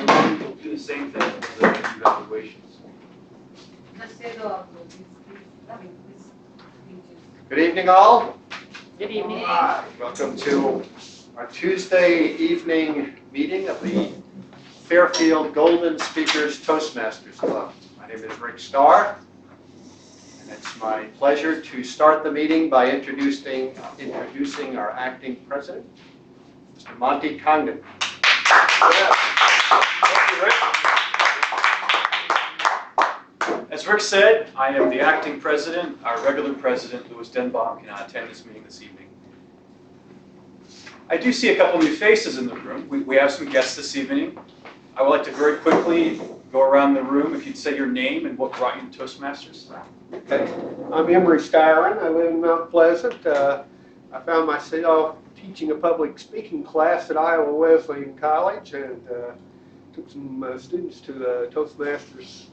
We'll do the same thing for the next evaluations. Good evening, all. Good evening. Welcome to our Tuesday evening meeting of the Fairfield Golden Speakers Toastmasters Club. My name is Rick Starr, and it's my pleasure to start the meeting by introducing our acting president, Mr. Monty Congdon. Thank you, Rick. As Rick said, I am the acting president. Our regular president, Lewis Dembaum, cannot attend this meeting this evening. I do see a couple new faces in the room. We have some guests this evening. I would like to very quickly go around the room. If you'd say your name and what brought you to Toastmasters. Okay. I'm Emery Styron. I live in Mount Pleasant. I found myself teaching a public speaking class at Iowa Wesleyan College and took some students to the Toastmasters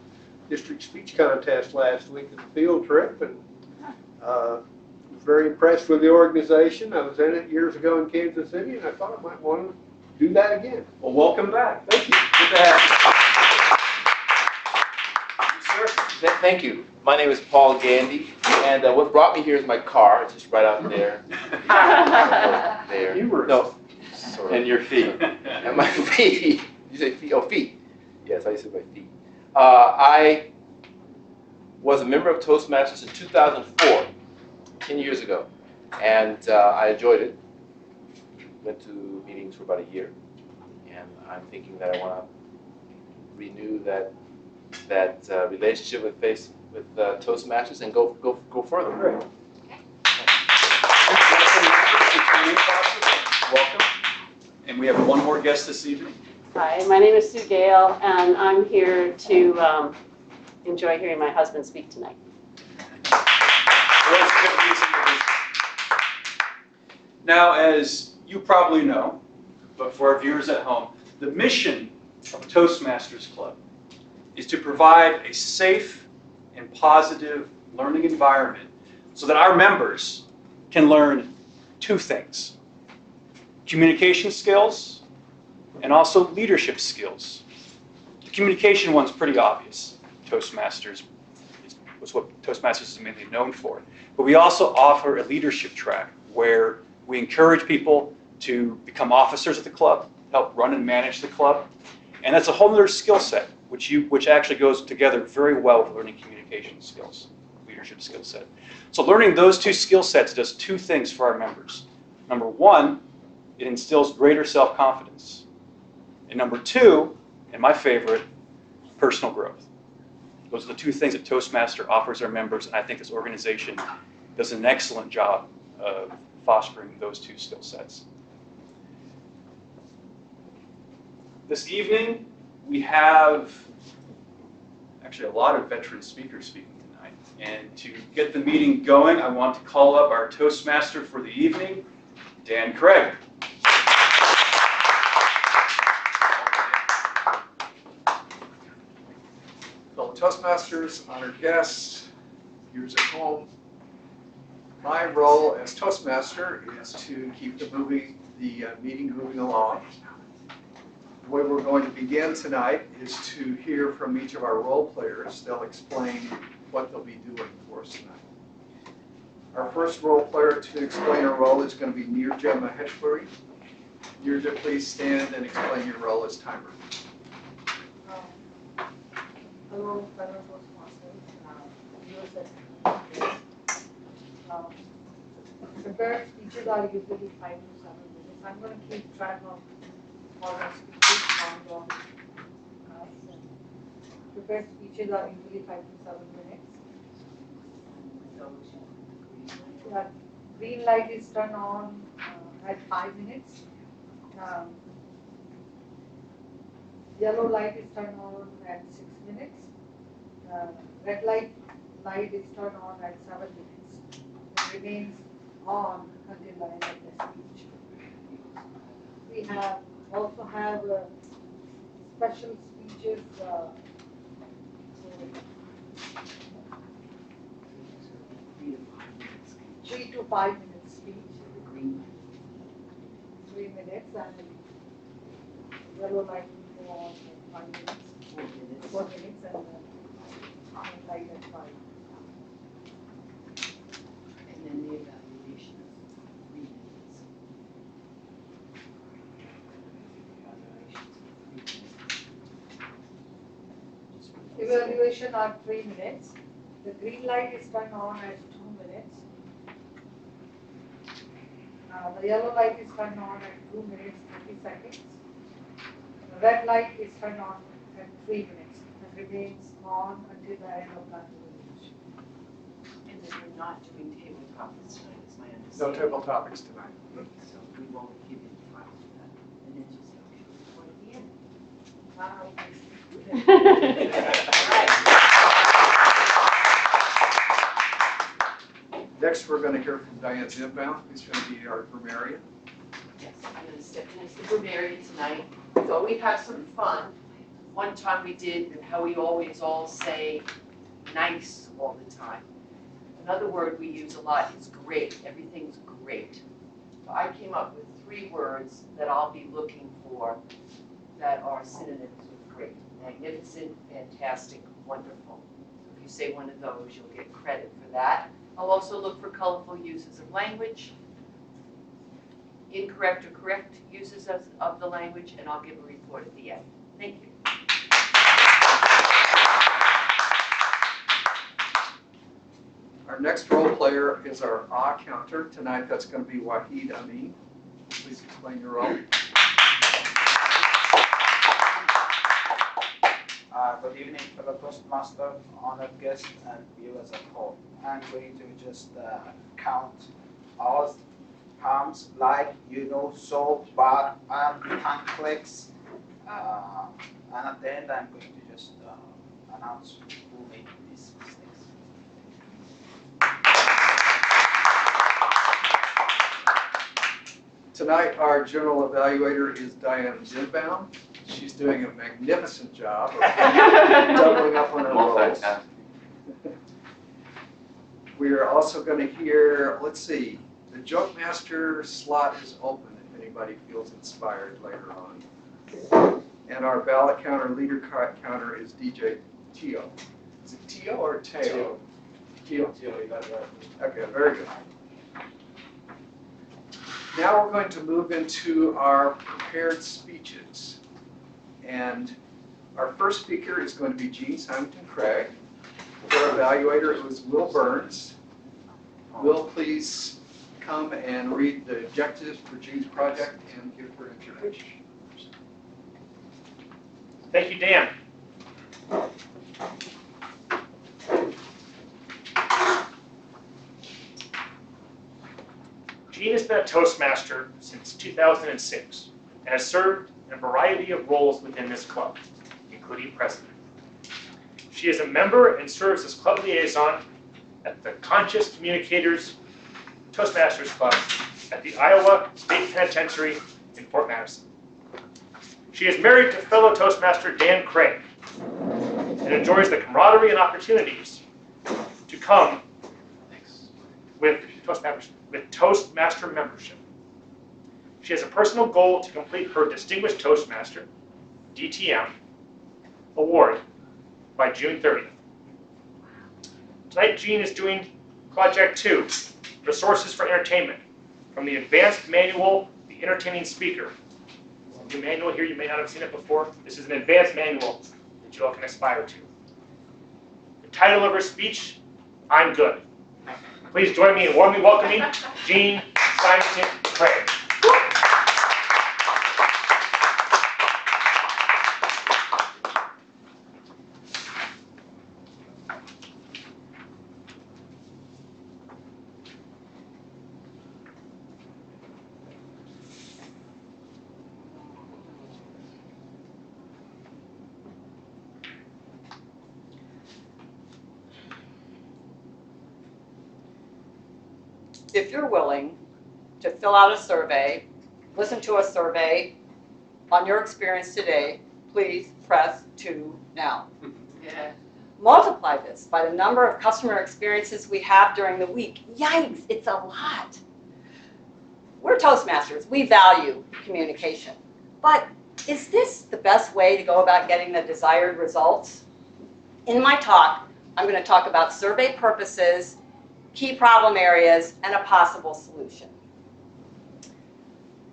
district speech contest last week as a field trip, and was very impressed with the organization. I was in it years ago in Kansas City, and I thought I might want to do that again. Well, welcome back. Thank you. Good to have you. Sir? Thank you. My name is Paul Gandy, and what brought me here is my car. It's just right out there. There. No, and your feet. And my feet. You say feet? Oh, feet. Yes, I said my feet. I was a member of Toastmasters in 2004, 10 years ago, and I enjoyed it. Went to meetings for about a year, and I'm thinking that I want to renew that relationship with Toastmasters and go further. Great. Welcome. And we have one more guest this evening. Hi, my name is Sue Gale, and I'm here to enjoy hearing my husband speak tonight. Now, as you probably know, but for our viewers at home, the mission of Toastmasters Club is to provide a safe and positive learning environment so that our members can learn two things: communication skills and also leadership skills. The communication one's pretty obvious. Toastmasters is what Toastmasters is mainly known for. But we also offer a leadership track where we encourage people to become officers of the club, help run and manage the club. And that's a whole other skill set, which actually goes together very well with learning communication skills, leadership skill set. So learning those two skill sets does two things for our members. Number one, it instills greater self-confidence. And number two, and my favorite, personal growth. Those are the two things that Toastmaster offers our members, and I think this organization does an excellent job of fostering those two skill sets. This evening, we have actually a lot of veteran speakers speaking tonight. And to get the meeting going, I want to call up our Toastmaster for the evening, Dan Craig. Fellow Toastmasters, honored guests, viewers at home. My role as Toastmaster is to keep the meeting moving along. The way we're going to begin tonight is to hear from each of our role players. They'll explain what they'll be doing for us tonight. Our first role player to explain her role is going to be Nirja Maheshwari. Nirja, please stand and explain your role as timer. Hello, fellow Toastmasters. Prepared speeches are usually 5 to 7 minutes. I'm going to keep track of all the speeches found on us. Prepared speeches are usually 5 to 7 minutes. Green light is turned on at 5 minutes. Yellow light is turned on at 6 minutes. Red light is turned on at 7 minutes. It remains on until the end of the speech. We also have special speeches. 3 to 5 minutes speech. 3 minutes, and yellow light go on for 5 minutes. 4 minutes and red light at 5. And then the evaluation is 3 minutes. Evaluation are 3 minutes. The green light is turned on at 2 minutes. The yellow light is turned on at 2 minutes 30 seconds. The red light is turned on at 3 minutes and remains on until the end of that evaluation. And then we're not doing table topics tonight, is my No understanding. table topics tonight. So we won't give you the file for that. And then just have to report at the end. Next, we're going to hear from Diane Dembaum, who's going to be our grammarian. Yes, I'm going to step in as the grammarian tonight. So we have some fun. One time we did how we always all say nice all the time. Another word we use a lot is great. Everything's great. So I came up with 3 words that I'll be looking for that are synonyms with great. Magnificent, fantastic, wonderful. So if you say one of those, you'll get credit for that. I'll also look for colorful uses of language, incorrect or correct uses of the language, and I'll give a report at the end. Thank you. Our next role player is our counter. Tonight, that's going to be Wahid Amin. Please explain your role. Good evening, fellow Toastmaster, honored guests, and viewers at home. I'm going to just count hours, palms, like, so, bar, arm, tongue clicks, and at the end I'm going to just announce who made these mistakes. Tonight, our general evaluator is Diane Dembaum. She's doing a magnificent job of doubling up on her roles. We are also going to hear, let's see, the Joke Master slot is open if anybody feels inspired later on. And our ballot counter, leader counter is DJ Tio. Is it Tio or Teo? Tio. You got it right. Okay, very good. Now we're going to move into our prepared speeches. And our first speaker is going to be Jean Simonton Craig. Our evaluator is Will Burns. Will, please come and read the objectives for Jean's project and give her introduction. Thank you, Dan. Jean has been a Toastmaster since 2006 and has served in a variety of roles within this club, including president. She is a member and serves as club liaison at the Conscious Communicators Toastmasters Club at the Iowa State Penitentiary in Fort Madison. She is married to fellow Toastmaster Dan Craig and enjoys the camaraderie and opportunities to come with Toastmaster membership. She has a personal goal to complete her Distinguished Toastmaster, DTM, award by June 30th. Tonight, Jean is doing Project 2, Resources for Entertainment, from the Advanced Manual, The Entertaining Speaker. The manual here, you may not have seen it before. This is an advanced manual that you all can aspire to. The title of her speech, I'm Good. Please join me in warmly welcoming Jean Simonton Craig. If you're willing to fill out a survey, listen to a survey on your experience today, please press 2 now. Yeah. Multiply this by the number of customer experiences we have during the week. Yikes, it's a lot. We're Toastmasters. We value communication. But Is this the best way to go about getting the desired results? In my talk, I'm going to talk about survey purposes, key problem areas, and a possible solution.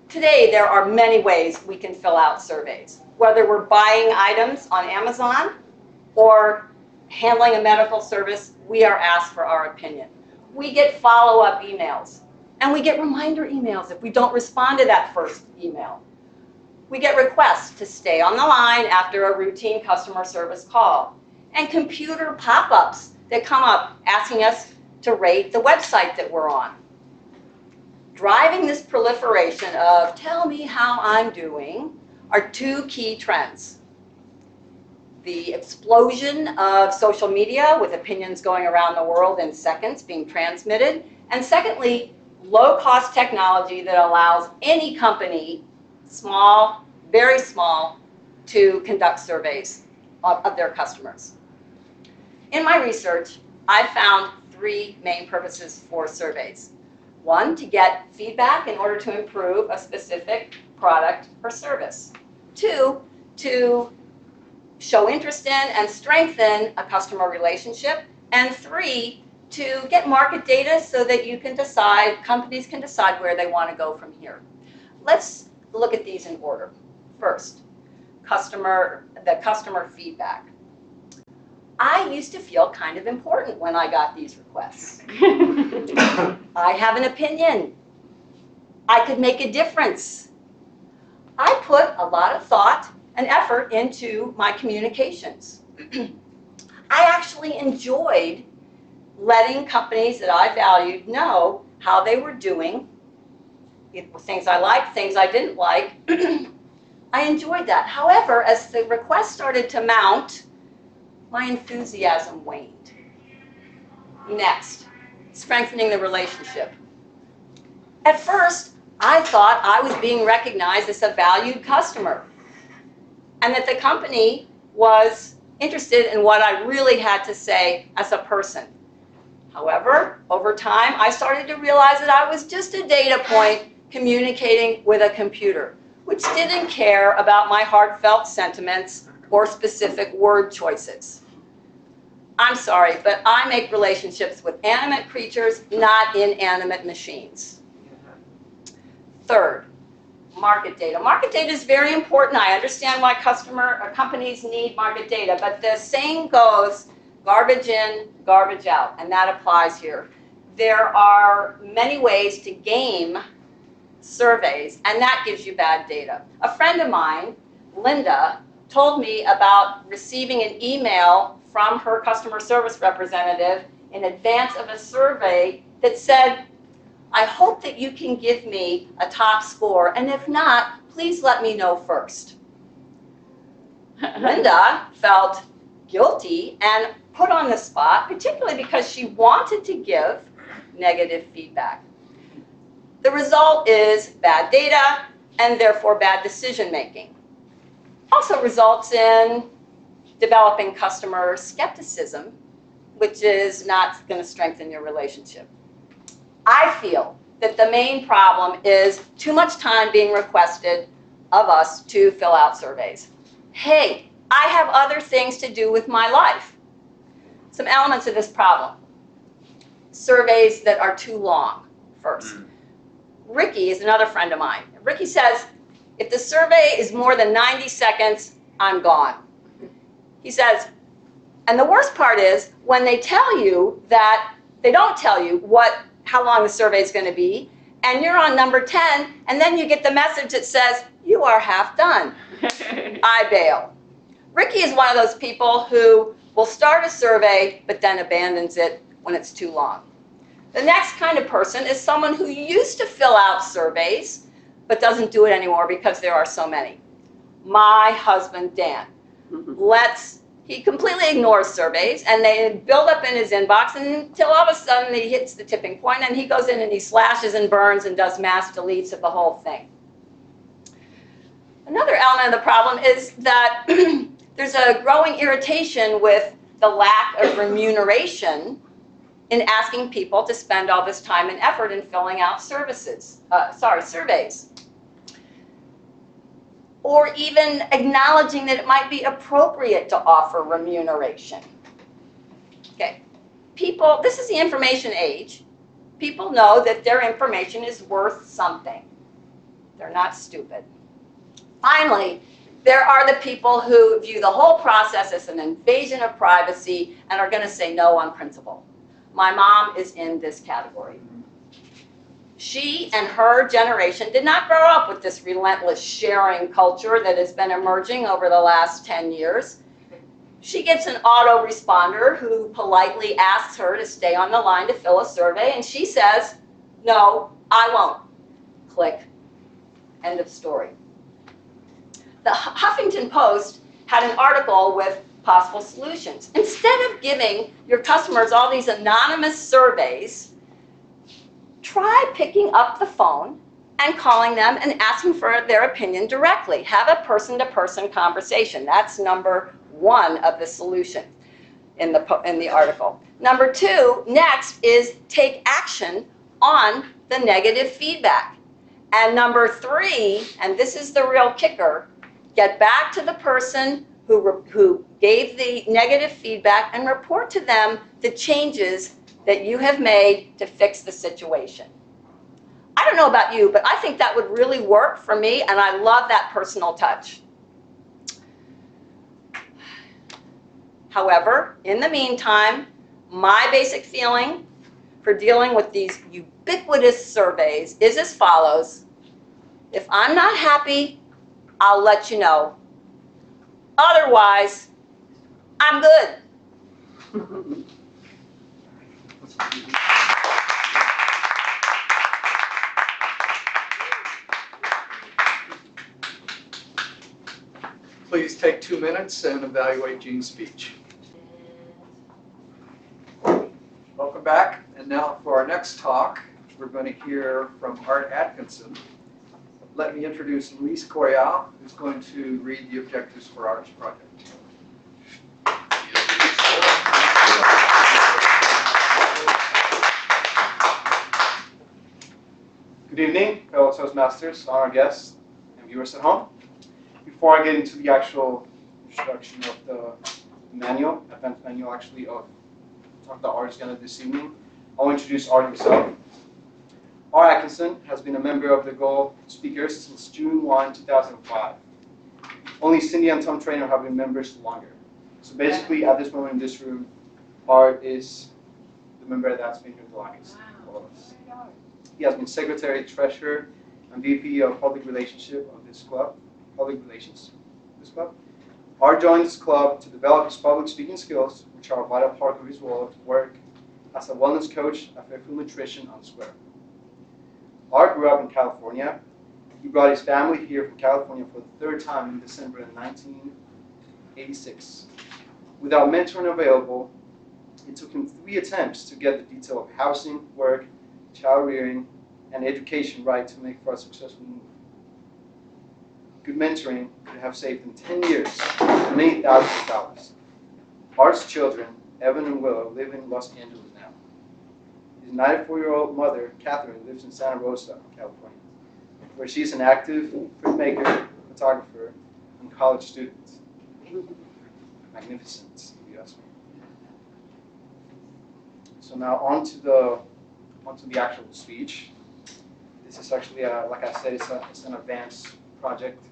Today, there are many ways we can fill out surveys. Whether we're buying items on Amazon or handling a medical service, we are asked for our opinion. We get follow-up emails, and we get reminder emails if we don't respond to that first email. We get requests to stay on the line after a routine customer service call, and computer pop-ups that come up asking us to rate the website that we're on. Driving this proliferation of "tell me how I'm doing" are two key trends. The explosion of social media with opinions going around the world in seconds being transmitted, and secondly, low-cost technology that allows any company, small, very small, to conduct surveys of their customers. In my research, I found three main purposes for surveys. One, to get feedback in order to improve a specific product or service. Two, to show interest in and strengthen a customer relationship. And three, to get market data so that you can decide, companies can decide where they want to go from here. Let's look at these in order. First, the customer feedback. I used to feel kind of important when I got these requests. I have an opinion. I could make a difference. I put a lot of thought and effort into my communications. I actually enjoyed letting companies that I valued know how they were doing, things I liked, things I didn't like. I enjoyed that. However, as the requests started to mount, my enthusiasm waned. Next, strengthening the relationship. At first, I thought I was being recognized as a valued customer and that the company was interested in what I really had to say as a person. However, over time, I started to realize that I was just a data point communicating with a computer, which didn't care about my heartfelt sentiments or specific word choices. I'm sorry, but I make relationships with animate creatures, not inanimate machines. Third, market data. Market data is very important. I understand why companies need market data, but the saying goes, garbage in, garbage out, and that applies here. There are many ways to game surveys, and that gives you bad data. A friend of mine, Linda, told me about receiving an email from her customer service representative in advance of a survey that said, "I hope that you can give me a top score, and if not, please let me know first." Linda felt guilty and put on the spot, particularly because she wanted to give negative feedback. The result is bad data and therefore bad decision making. Also results in developing customer skepticism, which is not going to strengthen your relationship. I feel that the main problem is too much time being requested of us to fill out surveys. Hey, I have other things to do with my life. Some elements of this problem. Surveys that are too long, first. Ricky is another friend of mine. Ricky says, if the survey is more than 90 seconds, I'm gone. He says, and the worst part is when they tell you that, they don't tell you how long the survey is going to be, and you're on number 10, and then you get the message that says, you are half done. I bail. Ricky is one of those people who will start a survey, but then abandons it when it's too long. The next kind of person is someone who used to fill out surveys, but doesn't do it anymore because there are so many. My husband, Dan. He completely ignores surveys, and they build up in his inbox until all of a sudden he hits the tipping point, and he goes in and he slashes and burns and does mass deletes of the whole thing. Another element of the problem is that there's a growing irritation with the lack of remuneration in asking people to spend all this time and effort in filling out surveys. or even acknowledging that it might be appropriate to offer remuneration. Okay, people, this is the information age. People know that their information is worth something. They're not stupid. Finally, there are the people who view the whole process as an invasion of privacy and are going to say no on principle. My mom is in this category. She and her generation did not grow up with this relentless sharing culture that has been emerging over the last 10 years. She gets an autoresponder who politely asks her to stay on the line to fill a survey, and she says, no, I won't. Click. End of story. The Huffington Post had an article with possible solutions. Instead of giving your customers all these anonymous surveys, try picking up the phone and calling them and asking for their opinion directly. Have a person-to-person conversation. That's number one of the solution in the article. Number two, next is take action on the negative feedback. And number three, and this is the real kicker, get back to the person who gave the negative feedback and report to them the changes that you have made to fix the situation. I don't know about you, but I think that would really work for me, and I love that personal touch. However, in the meantime, my basic feeling for dealing with these ubiquitous surveys is as follows. If I'm not happy, I'll let you know. Otherwise, I'm good. Please take 2 minutes and evaluate Jean's speech. Welcome back. And now for our next talk, we're going to hear from Art Atkinson. Let me introduce Luis Correa, who's going to read the objectives for Art's project. Good evening, fellow Toastmasters, honored guests, and viewers at home. Before I get into the actual introduction of the manual, advanced manual actually of the Art is going to this evening, I'll introduce Art himself. Art Atkinson has been a member of the Gold Speakers since June 1, 2005. Only Cindy and Tom Trainer have been members longer. So basically, at this moment in this room, Art is the member that's been here the longest. All of us. He has been Secretary, Treasurer, and VP of Public Relationship of this club. Public Relations of this club. Art joined this club to develop his public speaking skills, which are a vital part of his work as a wellness coach at Fairfield Nutrition on the Square. Art grew up in California. He brought his family here from California for the third time in December of 1986. Without mentoring available, it took him 3 attempts to get the detail of housing, work, child rearing, and education right to make for a successful move. Good mentoring could have saved him 10 years and many thousands of dollars. Art's children, Evan and Willow, live in Los Angeles now. His 94-year-old mother, Catherine, lives in Santa Rosa, California, where she's an active printmaker, photographer, and college student. Magnificent, if you ask me. So now on to the actual speech. This is actually, like I said, it's an advanced project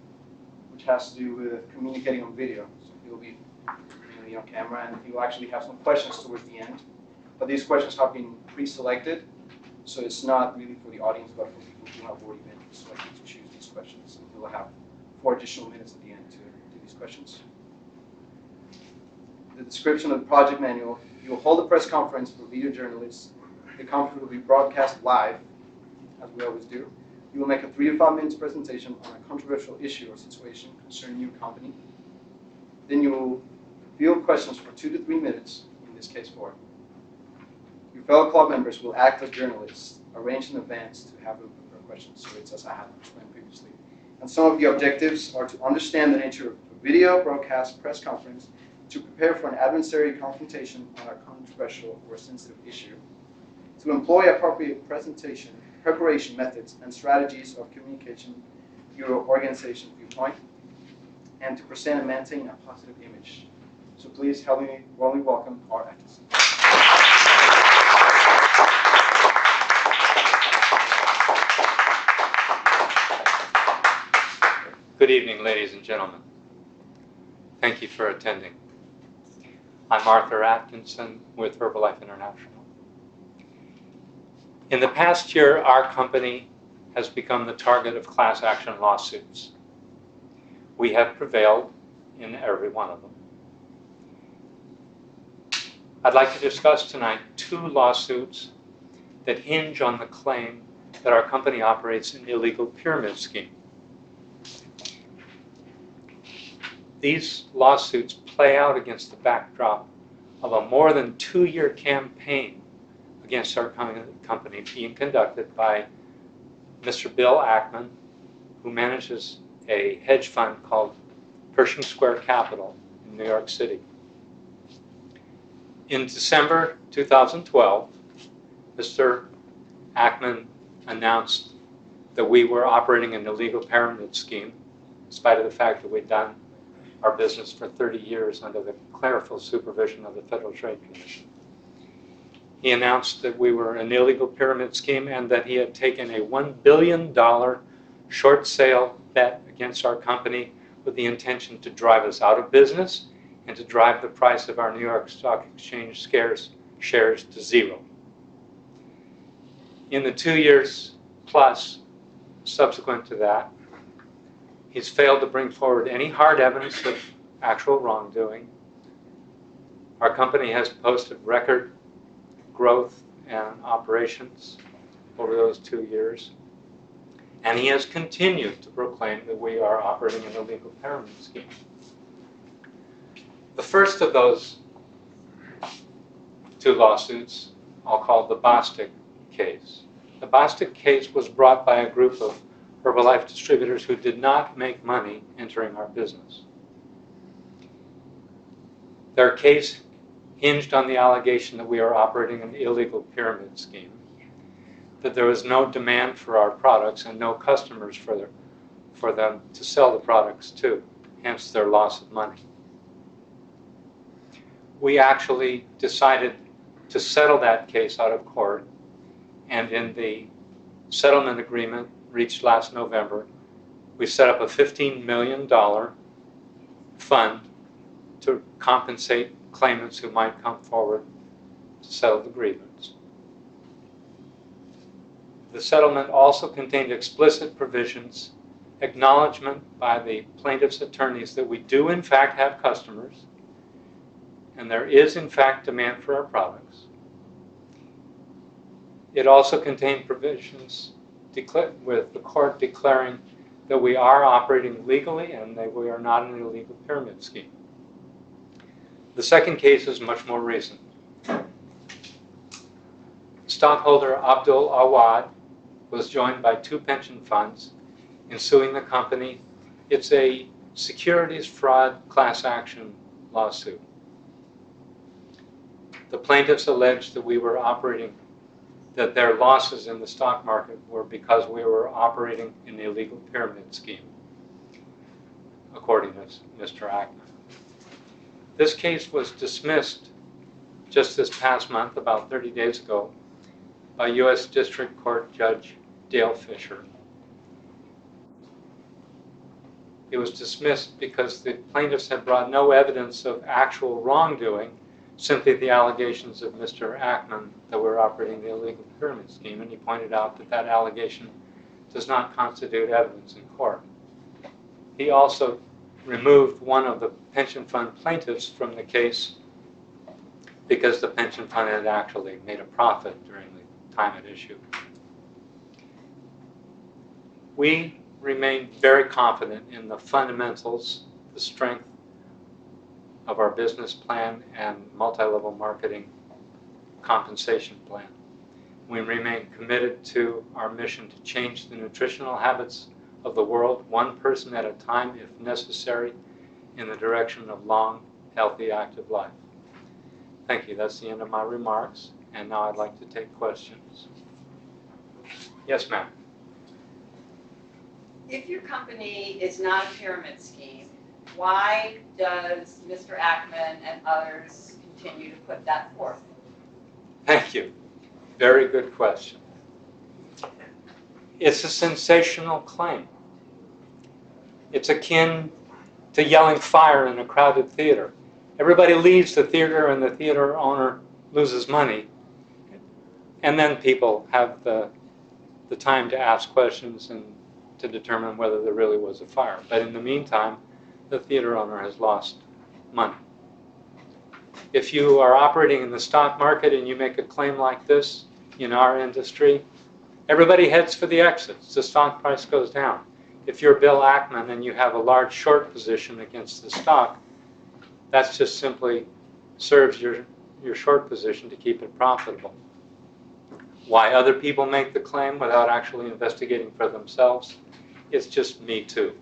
which has to do with communicating on video. So he'll be on camera, and he will actually have some questions towards the end. But these questions have been pre-selected, so it's not really for the audience, but for people who have already been selected to choose these questions. And he'll have 4 additional minutes at the end to do these questions. The description of the project manual: you will hold a press conference for video journalists. The conference will be broadcast live, as we always do. You will make a 3 to 5 minutes presentation on a controversial issue or situation concerning your company. Then you will field questions for 2 to 3 minutes, in this case 4. Your fellow club members will act as journalists, arranged in advance to have room for questions. So it's as I have explained previously. And some of the objectives are to understand the nature of a video broadcast press conference, to prepare for an adversary confrontation on a controversial or sensitive issue, to employ appropriate preparation methods and strategies of communication, your organization's viewpoint, and to present and maintain a positive image. So please help me warmly welcome our actors. Good evening, ladies and gentlemen. Thank you for attending. I'm Arthur Atkinson with Herbalife International. In the past year, our company has become the target of class action lawsuits. We have prevailed in every one of them. I'd like to discuss tonight 2 lawsuits that hinge on the claim that our company operates an illegal pyramid scheme. These lawsuits play out against the backdrop of a more than 2-year campaign against our company being conducted by Mr. Bill Ackman, who manages a hedge fund called Pershing Square Capital in New York City. In December 2012, Mr. Ackman announced that we were operating an illegal pyramid scheme, in spite of the fact that we'd done our business for 30 years under the careful supervision of the Federal Trade Commission. He announced that we were an illegal pyramid scheme and that he had taken a $1 billion short sale bet against our company with the intention to drive us out of business and to drive the price of our New York Stock Exchange shares to 0. In the 2 years plus subsequent to that, he's failed to bring forward any hard evidence of actual wrongdoing. Our company has posted record growth and operations over those 2 years. And he has continued to proclaim that we are operating an illegal pyramid scheme. The first of those 2 lawsuits I'll call the Bostic case. The Bostic case was brought by a group of Herbalife distributors who did not make money entering our business. Their case hinged on the allegation that we are operating an illegal pyramid scheme, that there was no demand for our products and no customers for them to sell the products to, hence their loss of money. We actually decided to settle that case out of court, and in the settlement agreement reached last November, we set up a $15 million fund to compensate claimants who might come forward to settle the grievance. The settlement also contained explicit provisions, acknowledgement by the plaintiff's attorneys that we do in fact have customers, and there is in fact demand for our products. It also contained provisions with the court declaring that we are operating legally and that we are not an illegal pyramid scheme. The second case is much more recent. Stockholder Abdul Awad was joined by 2 pension funds in suing the company. It's a securities fraud class action lawsuit. The plaintiffs alleged that we were operating, that their losses in the stock market were because we were operating an illegal pyramid scheme, according to Mr. Ackman. This case was dismissed just this past month, about 30 days ago, by U.S. District Court Judge Dale Fisher. It was dismissed because the plaintiffs had brought no evidence of actual wrongdoing, simply the allegations of Mr. Ackman that we're operating the illegal pyramid scheme, and he pointed out that that allegation does not constitute evidence in court. He also removed one of the pension fund plaintiffs from the case because the pension fund had actually made a profit during the time at issue. We remain very confident in the fundamentals, the strength of our business plan and multi-level marketing compensation plan. We remain committed to our mission to change the nutritional habits of the world, one person at a time, if necessary, in the direction of long, healthy, active life. Thank you. That's the end of my remarks. And now I'd like to take questions. Yes, ma'am. If your company is not a pyramid scheme, Why does Mr. Ackman and others continue to put that forth? Thank you. Very good question. It's a sensational claim. It's akin to yelling fire in a crowded theater. Everybody leaves the theater and the theater owner loses money. And then people have the time to ask questions and to determine whether there really was a fire. But in the meantime, the theater owner has lost money. If you are operating in the stock market and you make a claim like this in our industry, everybody heads for the exits. The stock price goes down. If you're Bill Ackman and you have a large short position against the stock, that's just simply serves your short position to keep it profitable. Why other people make the claim without actually investigating for themselves, it's just me too.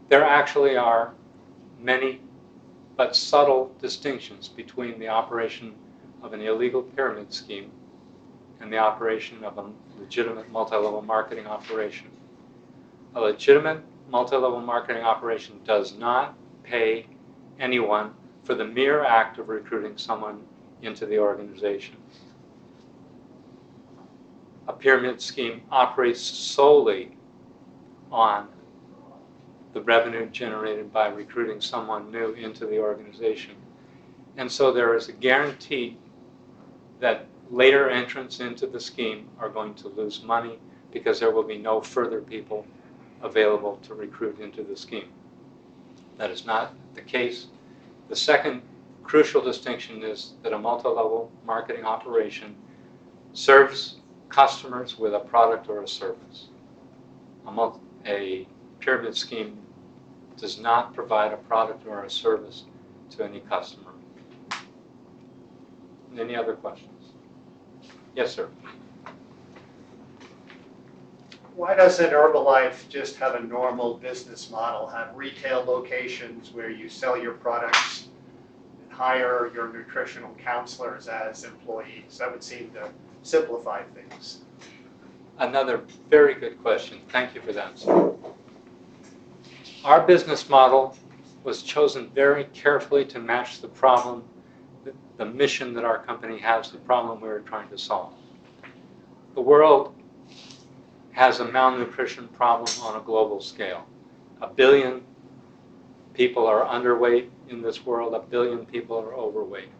There actually are many but subtle distinctions between the operation of an illegal pyramid scheme and the operation of a legitimate multi-level marketing operation. A legitimate multi-level marketing operation does not pay anyone for the mere act of recruiting someone into the organization. A pyramid scheme operates solely on the revenue generated by recruiting someone new into the organization. And so there is a guarantee that later entrants into the scheme are going to lose money because there will be no further people available to recruit into the scheme. That is not the case. The second crucial distinction is that a multi-level marketing operation serves customers with a product or a service. A pyramid scheme does not provide a product or a service to any customer. Any other questions? Yes, sir. Why doesn't Herbalife just have a normal business model, have retail locations where you sell your products and hire your nutritional counselors as employees? That would seem to simplify things. Another very good question. Thank you for that, sir. Our business model was chosen very carefully to match the problem, the mission that our company has, the problem we were trying to solve. The world has a malnutrition problem on a global scale. 1 billion people are underweight in this world, 1 billion people are overweight.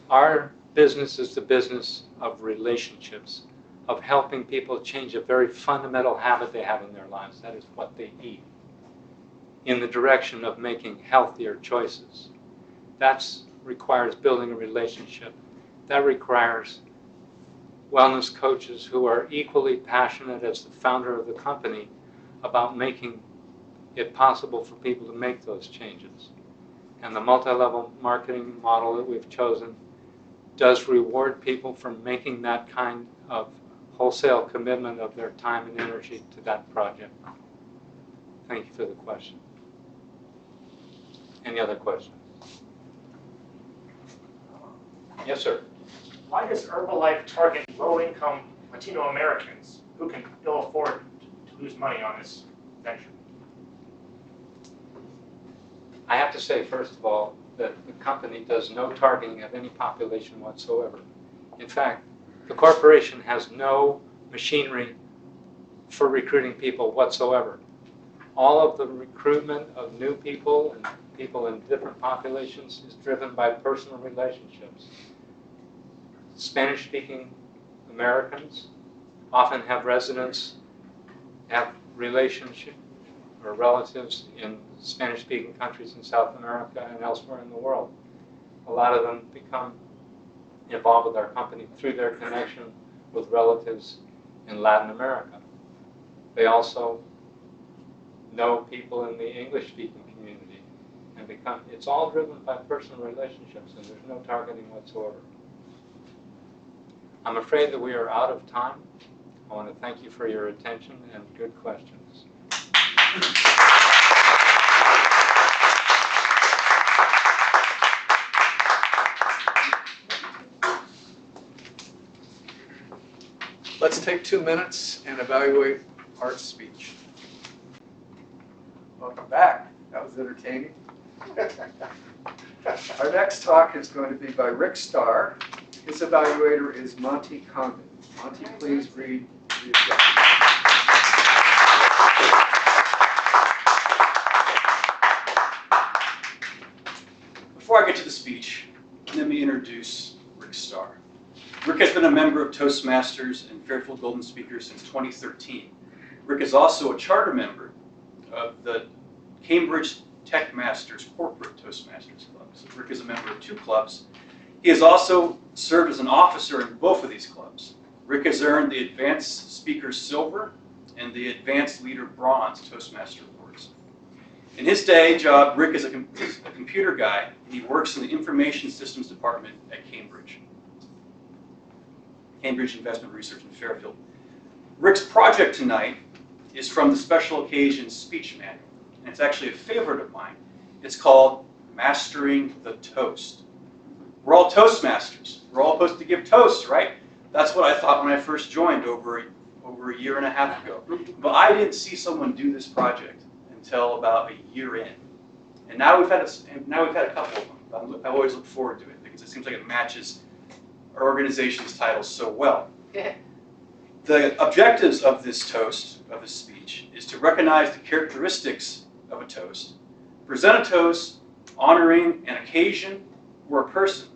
Our business is the business of relationships, of helping people change a very fundamental habit they have in their lives, that is what they eat, in the direction of making healthier choices. That requires building a relationship. That requires wellness coaches who are equally passionate as the founder of the company about making it possible for people to make those changes. And the multi-level marketing model that we've chosen does reward people for making that kind of wholesale commitment of their time and energy to that project. Thank you for the question. Any other questions? Yes, sir. Why does Herbalife target low-income Latino Americans who can ill afford to lose money on this venture? I have to say, first of all, that the company does no targeting of any population whatsoever. In fact, the corporation has no machinery for recruiting people whatsoever. All of the recruitment of new people and people in different populations is driven by personal relationships. Spanish-speaking Americans often have residents, have relationship or relatives in Spanish-speaking countries in South America and elsewhere in the world. A lot of them become involved with our company through their connection with relatives in Latin America. They also know people in the English-speaking community and it's all driven by personal relationships, and there's no targeting whatsoever. I'm afraid that we are out of time. I want to thank you for your attention and good questions. Let's take 2 minutes and evaluate Art's speech. Welcome back. That was entertaining. Our next talk is going to be by Rick Starr. His evaluator is Monty Condon. Monty, please read the objective. Before I get to the speech, let me introduce Rick Starr. Rick has been a member of Toastmasters and Fairfield Golden Speaker since 2013. Rick is also a charter member of the Cambridge Tech Masters Corporate Toastmasters Club. So Rick is a member of 2 clubs. He has also served as an officer in both of these clubs. Rick has earned the Advanced Speaker Silver and the Advanced Leader Bronze Toastmaster Awards. In his day job, Rick is a computer guy, and he works in the Information Systems Department at Cambridge Investment Research in Fairfield. Rick's project tonight is from the Special Occasions Speech Manual, and it's actually a favorite of mine. It's called Mastering the Toast. We're all Toastmasters. We're all supposed to give toasts, right? That's what I thought when I first joined over a year and a half ago. But I didn't see someone do this project until about a year in. And now we've had a couple of them. I always look forward to it because it seems like it matches our organization's title so well. The objectives of this toast, of this speech, is to recognize the characteristics of a toast, present a toast honoring an occasion or a person,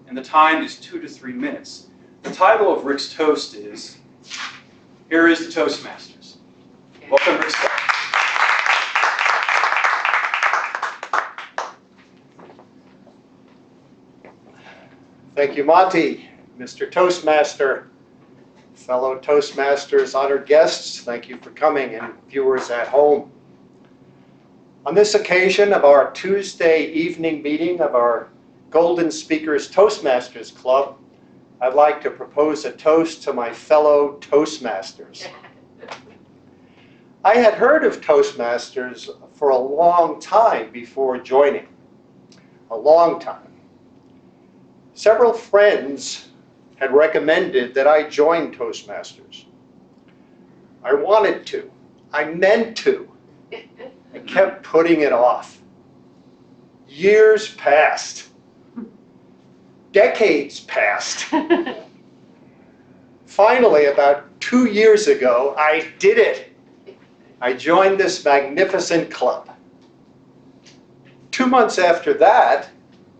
and the time is 2 to 3 minutes. The title of Rick's toast is, Here is the Toastmasters. Welcome, Rick Starr. Thank you, Monty. Mr. Toastmaster, fellow Toastmasters, honored guests, thank you for coming, and viewers at home. On this occasion of our Tuesday evening meeting of our Golden Speakers Toastmasters Club, I'd like to propose a toast to my fellow Toastmasters. I had heard of Toastmasters for a long time before joining, a long time. Several friends had recommended that I join Toastmasters. I wanted to. I meant to. I kept putting it off. Years passed. Decades passed. Finally, about 2 years ago, I did it. I joined this magnificent club. 2 months after that,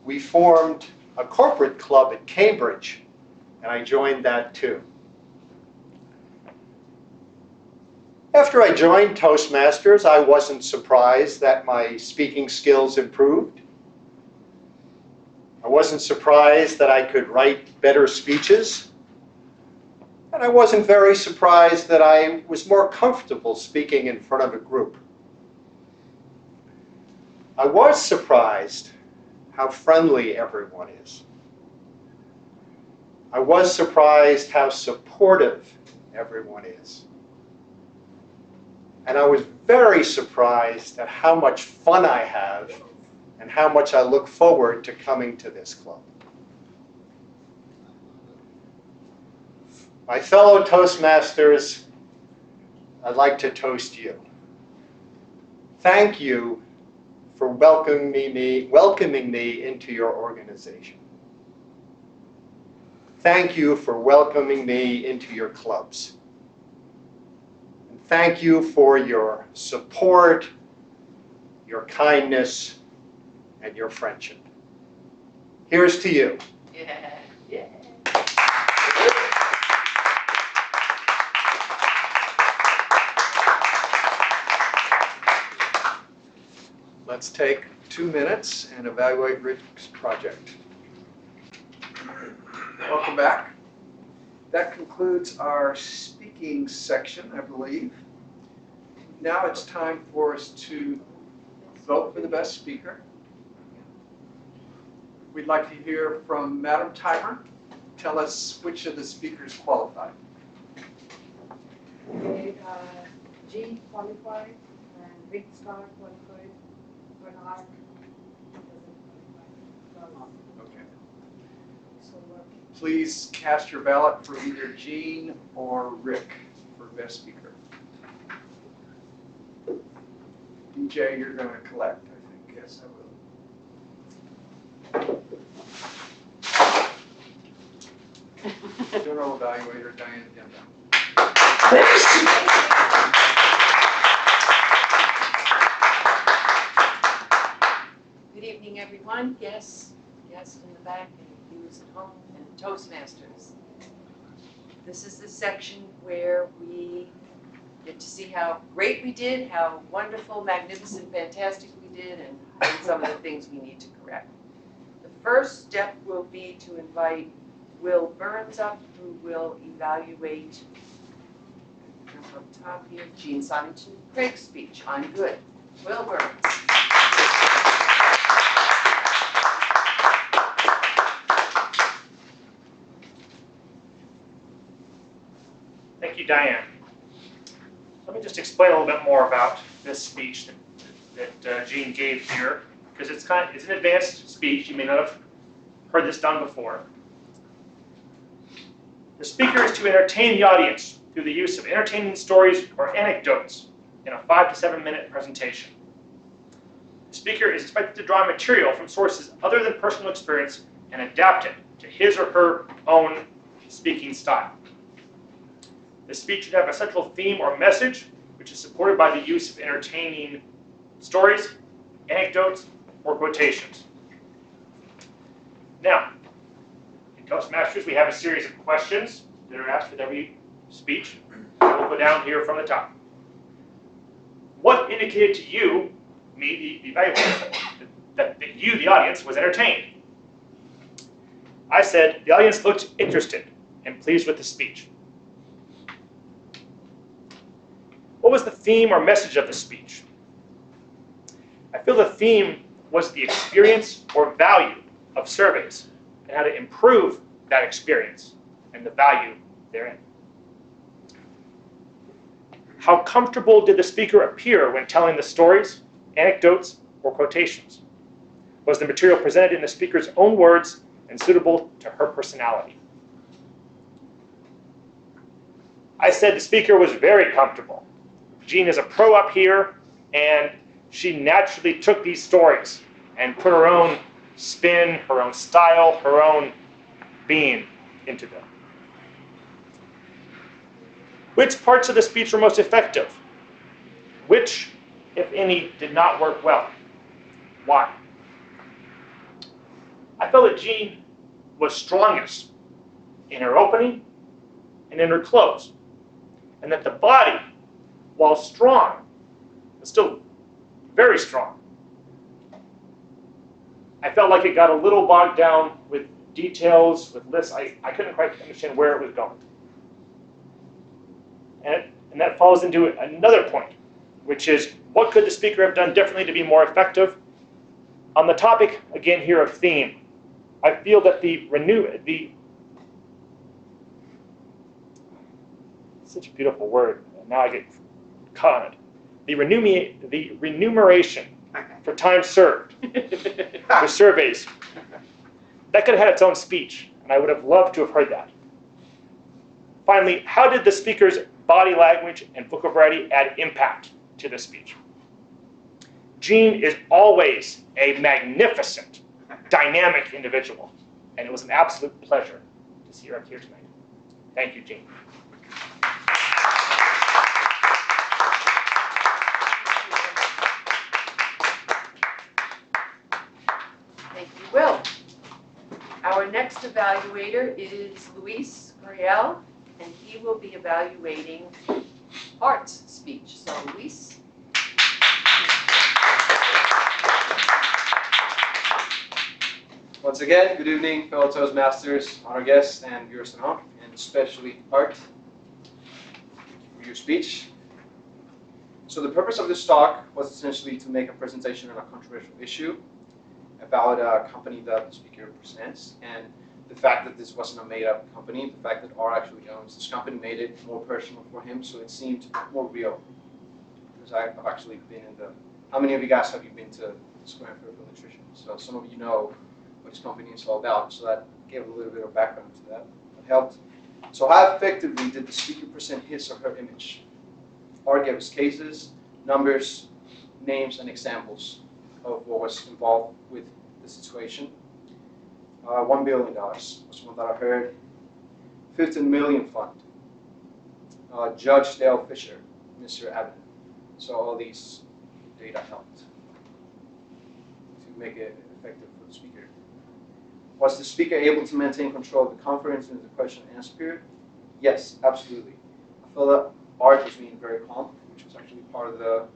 we formed a corporate club at Cambridge, and I joined that too. After I joined Toastmasters, I wasn't surprised that my speaking skills improved. I wasn't surprised that I could write better speeches. And I wasn't very surprised that I was more comfortable speaking in front of a group. I was surprised how friendly everyone is. I was surprised how supportive everyone is. And I was very surprised at how much fun I have and how much I look forward to coming to this club. My fellow Toastmasters, I'd like to toast you. Thank you for welcoming me into your organization. Thank you for welcoming me into your clubs. And thank you for your support, your kindness, and your friendship. Here's to you. Yeah, yeah. Let's take 2 minutes and evaluate Rick's project. Welcome back. That concludes our speaking section, I believe. Now it's time for us to vote for the best speaker. We'd like to hear from Madam Timer. Tell us which of the speakers qualified. Okay, Jean qualified and Rick Starr qualified, Bernard doesn't qualify. Okay. So Please cast your ballot for either Jean or Rick for best speaker. Jay, you're going to collect, I think. Yes, I will. General Evaluator Diane Dembaum. Good evening, everyone. Guests in the back, and viewers at home, and Toastmasters. This is the section where we get to see how great we did, how wonderful, magnificent, fantastic we did, and some of the things we need to correct. The first step will be to invite Will Burns up, who will evaluate, up top here, Gene Simonton Craig's speech. I'm good. Will Burns. Thank you, Diane. Let me just explain a little bit more about this speech that Gene gave here, because it's an advanced speech. You may not have heard this done before. The speaker is to entertain the audience through the use of entertaining stories or anecdotes in a 5 to 7 minute presentation. The speaker is expected to draw material from sources other than personal experience and adapt it to his or her own speaking style. The speech should have a central theme or message, which is supported by the use of entertaining stories, anecdotes, or quotations. Now, in Toastmasters, we have a series of questions that are asked with every speech. So we'll go down here from the top. What indicated to you, me, the evaluator, that you, the audience, was entertained? I said the audience looked interested and pleased with the speech. What was the theme or message of the speech? I feel the theme was the experience or value of surveys and how to improve that experience and the value therein. How comfortable did the speaker appear when telling the stories, anecdotes, or quotations? Was the material presented in the speaker's own words and suitable to her personality? I said the speaker was very comfortable. Jean is a pro up here, and she naturally took these stories and put her own spin, her own style, her own being into them. Which parts of the speech were most effective? Which, if any, did not work well? Why? I felt that Jean was strongest in her opening and in her close, and that the body, while strong, was still very strong. I felt like it got a little bogged down with details, with lists. I couldn't quite understand where it was going. And that falls into another point, which is what could the speaker have done differently to be more effective? On the topic, again here, of theme, I feel that such a beautiful word, and now I get caught on it. The remuneration for time served for surveys. That could have had its own speech, and I would have loved to have heard that. Finally, how did the speaker's body language and vocabulary add impact to the speech? Jean is always a magnificent, dynamic individual, and it was an absolute pleasure to see her up here tonight. Thank you, Jean. Thank you, Will. Our next evaluator is Luis Griel, and he will be evaluating Art's speech. So, Luis. Once again, good evening, fellow Toastmasters, honor guests, and viewers at home, and especially Art, for your speech. So the purpose of this talk was essentially to make a presentation on a controversial issue about a company that the speaker represents, and the fact that this wasn't a made-up company, the fact that Art actually owns this company made it more personal for him, so it seemed more real. Because I've actually been in the... How many of you guys have you been to Square and Fairfield Nutrition? So some of you know what this company is all about, so that gave a little bit of background to that. That helped. So how effectively did the speaker present his or her image? Art gave us cases, numbers, names and examples of what was involved with the situation. $1 billion was one that I heard. 15 million fund. Judge Dale Fisher, Mr. Abbott. So all these data helped to make it effective for the speaker. Was the speaker able to maintain control of the conference in the question and answer period? Yes, absolutely. I felt that Art was being very calm, which was actually part of the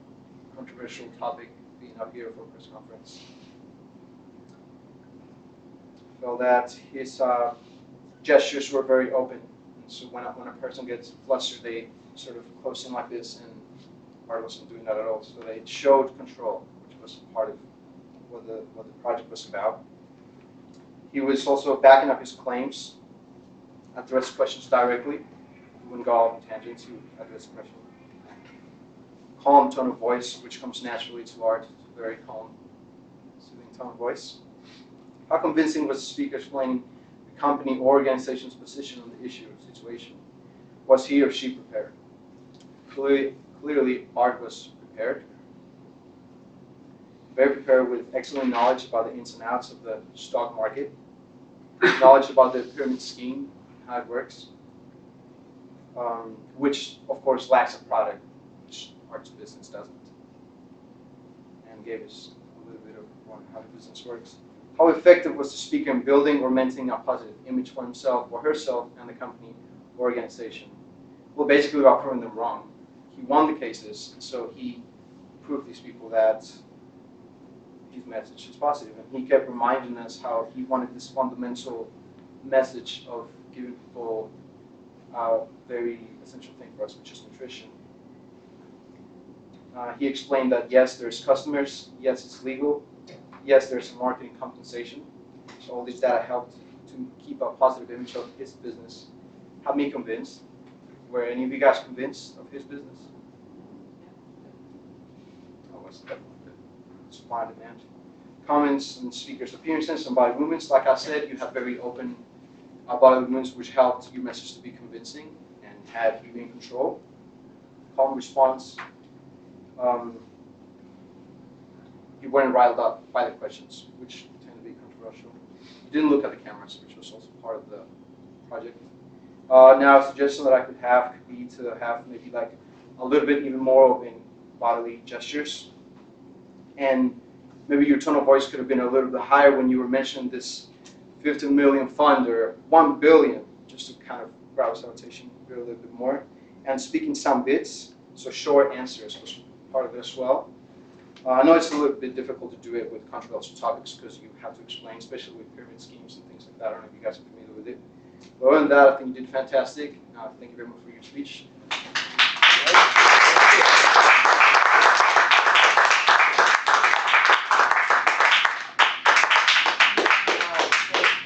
controversial topic being up here for a press conference. I felt that his gestures were very open. So when a person gets flustered, they sort of close in like this, and Art wasn't doing that at all. So they showed control, which was part of what the project was about. He was also backing up his claims, addressed questions directly. He wouldn't go off on tangents, he would address the question. Calm tone of voice, which comes naturally to Art, very calm, soothing tone of voice. How convincing was the speaker explaining the company or organization's position on the issue or situation? Was he or she prepared? Clearly, Art was prepared. Very prepared with excellent knowledge about the ins and outs of the stock market, knowledge about the pyramid scheme, how it works, which of course lacks a product, which Art's business doesn't, and gave us a little bit of how the business works. How effective was the speaker in building or maintaining a positive image for himself or herself and the company or organization? Well, basically about proving them wrong. He won the cases, so he proved these people that his message is positive, and he kept reminding us how he wanted this fundamental message of giving people a very essential thing for us, which is nutrition. He explained that yes, there's customers, yes, it's legal, yes, there's marketing compensation. So all these data helped to keep a positive image of his business. Had me convinced. Were any of you guys convinced of his business? I was definitely supply and demand. Comments and speakers' appearances and body movements. Like I said, you have very open body movements, which helped your message to be convincing and had you in control. Calm response. You weren't riled up by the questions, which tend to be controversial. You didn't look at the cameras, which was also part of the project. Now, a suggestion that I could have could be to have maybe like a little bit even more open bodily gestures. And maybe your tone of voice could have been a little bit higher when you were mentioning this 15 million fund or 1 billion, just to kind of grab our attention a little bit more. And speaking some bits, so short answers was part of it as well. I know it's a little bit difficult to do it with controversial topics because you have to explain, especially with pyramid schemes and things like that. I don't know if you guys are familiar with it. But other than that, I think you did fantastic. Thank you very much for your speech.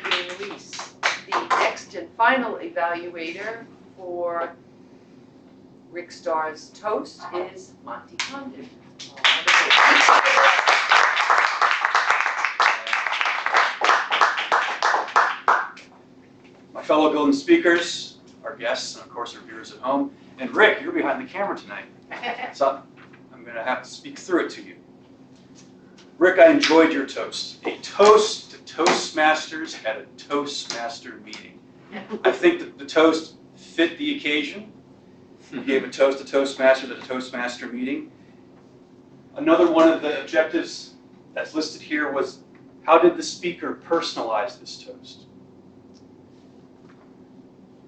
Thank you, Luis. The next and final evaluator for Rick Starr's toast is Monty Condon. My fellow Golden speakers, our guests, and of course our viewers at home. And Rick, you're behind the camera tonight, so I'm going to have to speak through it to you. Rick, I enjoyed your toast. A toast to Toastmasters at a Toastmaster meeting. I think that the toast fit the occasion. You gave a toast to Toastmasters at a Toastmaster meeting. Another one of the objectives that's listed here was, how did the speaker personalize this toast?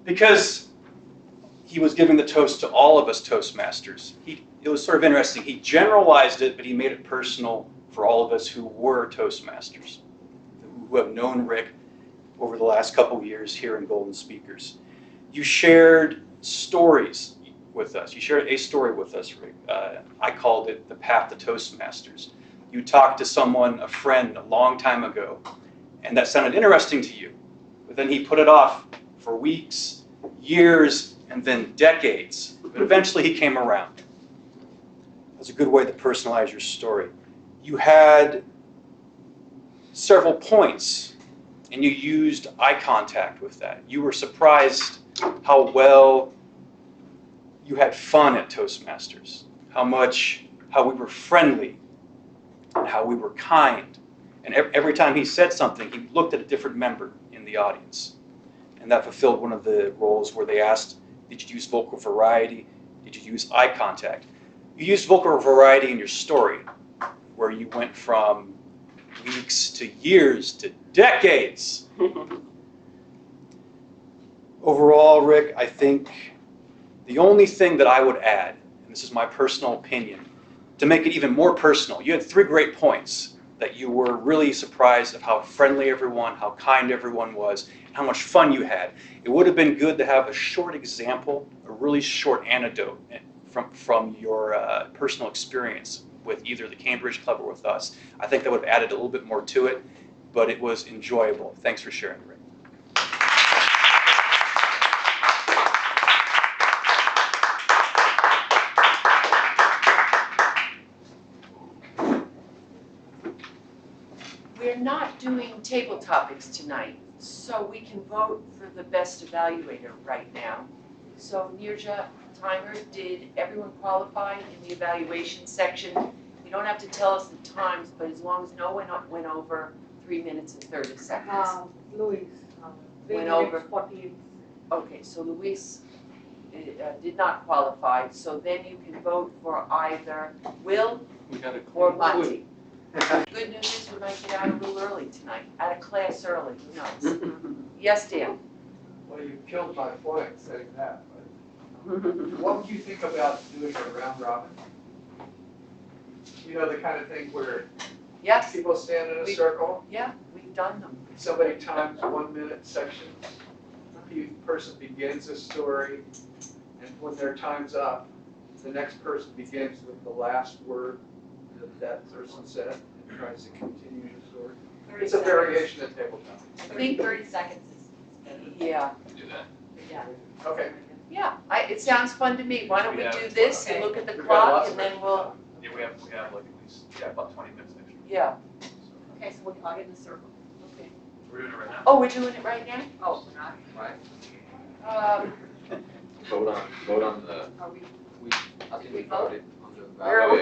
Because he was giving the toast to all of us Toastmasters. It was sort of interesting. He generalized it, but he made it personal for all of us who were Toastmasters, who have known Rick over the last couple of years here in Golden Speakers. You shared stories with us. You shared a story with us, Rick. I called it the path to Toastmasters. You talked to someone, a friend, a long time ago, and that sounded interesting to you. But then he put it off for weeks, years, and then decades. But eventually he came around. That's a good way to personalize your story. You had several points, and you used eye contact with that. You were surprised how well you had fun at Toastmasters, how we were friendly and how we were kind. And every time he said something, he looked at a different member in the audience. And that fulfilled one of the roles where they asked, did you use vocal variety? Did you use eye contact? You used vocal variety in your story, where you went from weeks to years to decades. Overall, Rick, I think the only thing that I would add, and this is my personal opinion, to make it even more personal, you had 3 great points that you were really surprised of how friendly everyone, how kind everyone was, and how much fun you had. It would have been good to have a short example, a really short anecdote from your personal experience with either the Cambridge Club or with us. I think that would have added a little bit more to it, but it was enjoyable. Thanks for sharing, Rick. We're not doing table topics tonight, so we can vote for the best evaluator right now. So Nirja, timer, did everyone qualify in the evaluation section? You don't have to tell us the times, but as long as no one went over 3 minutes and 30 seconds. Louis, 3 Went minutes, over. 48. Okay, so Luis did not qualify, so then you can vote for either Will or Monty. Good news is we might get out a little early tonight, out of class early, who knows? Yes, Dan? Well, you killed my point saying that, but what would you think about doing a round robin? You know, the kind of thing where Yes, people stand in a circle, yeah, we've done them. somebody times 1 minute sections, the person begins a story, and when their time's up, the next person begins with the last word that person said and tries to continue the story. It's a variation of tabletop. I think 30 seconds is. Yeah, Do that. Yeah. Okay. yeah, it sounds fun to me. Why don't we Yeah. do this and look at the We've got clock lots and of then we'll, Yeah, we have like at least about 20 minutes extra. yeah. Okay, so we'll all get in a circle. Okay. We're doing it right now. Oh, we're doing it right now? Oh, we're not, Um, Vote on the, are we? I think we vote? voted on the. Where are we?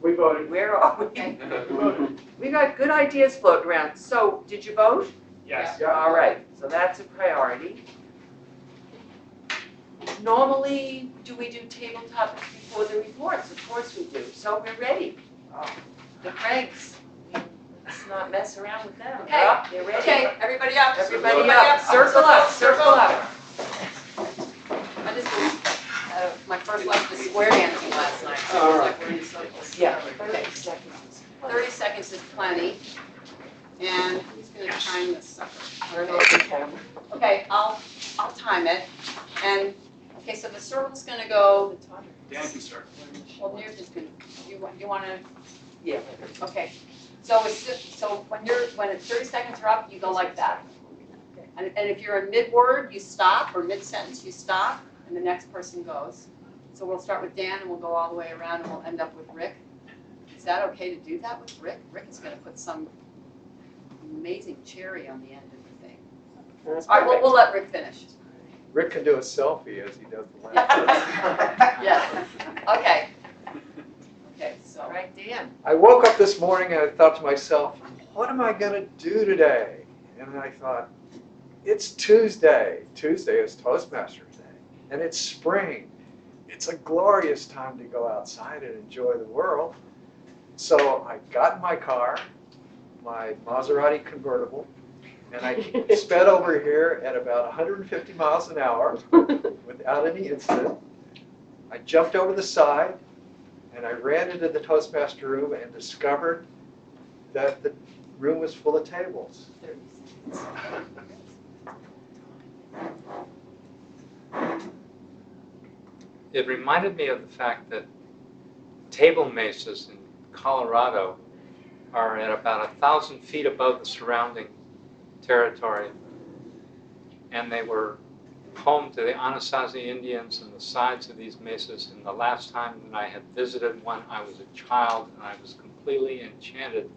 We voted. Where are we? We got good ideas floating around. So, did you vote? Yes. Yeah. All right, so that's a priority. Normally, do we do table topics before the reports? Of course we do. So we're ready. The Craigs, let's not mess around with them. They're Okay. up, they're ready. Okay, everybody up. Everybody up, circle up, circle up. I just did my first life was square dancing last night, so it was like we're in circles. Yeah, 30 seconds. 30 seconds is plenty. And who's gonna time this sucker? Turn off the camera. Okay, I'll time it. And, okay, so the circle's gonna go, Dan can start. well, Neer's just gonna, you wanna, Yeah. okay. So when it's 30 seconds are up, you go like that. And if you're in mid-word, you stop, or mid-sentence, you stop, and the next person goes. So we'll start with Dan, and we'll go all the way around, and we'll end up with Rick. Is that okay to do that with Rick? Rick is gonna put some amazing cherry on the end of the thing. That's All right, we'll let Rick finish. Rick can do a selfie as he does the last. Yeah, okay. Okay, so. All right, Dan. I woke up this morning and I thought to myself, what am I going to do today? And I thought, it's Tuesday. Tuesday is Toastmasters Day. And it's spring. It's a glorious time to go outside and enjoy the world. So I got in my car, my Maserati convertible, and I sped over here at about 150 miles an hour without any incident. I jumped over the side, and I ran into the Toastmaster room and discovered that the room was full of tables. It reminded me of the fact that table mesas in Colorado are at about 1,000 feet above the surrounding territory. And they were home to the Anasazi Indians and the sides of these mesas. And the last time that I had visited one, I was a child, and I was completely enchanted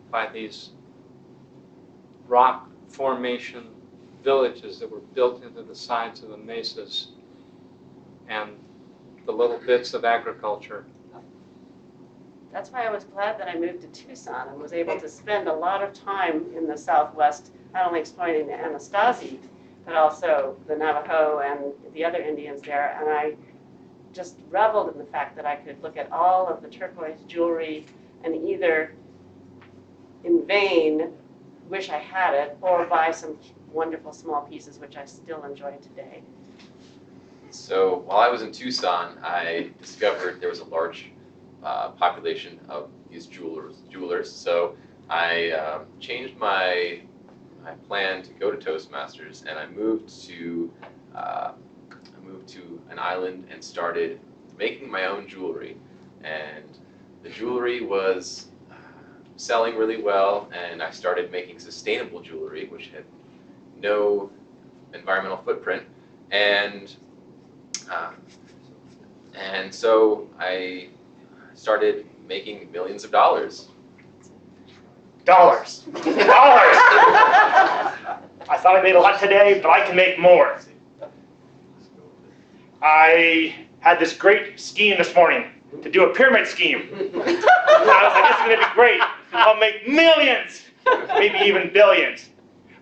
by these rock formation villages that were built into the sides of the mesas and the little bits of agriculture. That's why I was glad that I moved to Tucson and was able to spend a lot of time in the Southwest, not only exploring the Anasazi, but also the Navajo and the other Indians there. And I just reveled in the fact that I could look at all of the turquoise jewelry and either in vain wish I had it or buy some wonderful small pieces, which I still enjoy today. So while I was in Tucson, I discovered there was a large population of these jewelers. So I changed my plan to go to Toastmasters, and I moved to an island and started making my own jewelry. And the jewelry was selling really well, and I started making sustainable jewelry, which had no environmental footprint. And so I started making millions of dollars. Dollars. I thought I made a lot today, but I can make more. I had this great scheme this morning to do a pyramid scheme. And I was like, this is going to be great. I'll make millions, maybe even billions.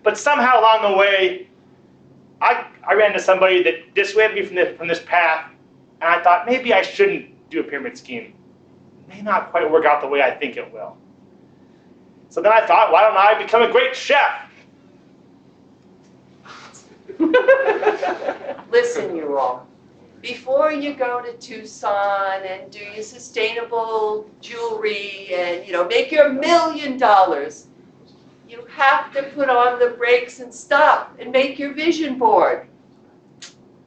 But somehow along the way, I ran into somebody that dissuaded me from this path, and I thought maybe I shouldn't do a pyramid scheme. It may not quite work out the way I think it will. So then I thought, why don't I become a great chef? Listen, you all. Before you go to Tucson and do your sustainable jewelry and, make your $1 million, you have to put on the brakes and stop and make your vision board.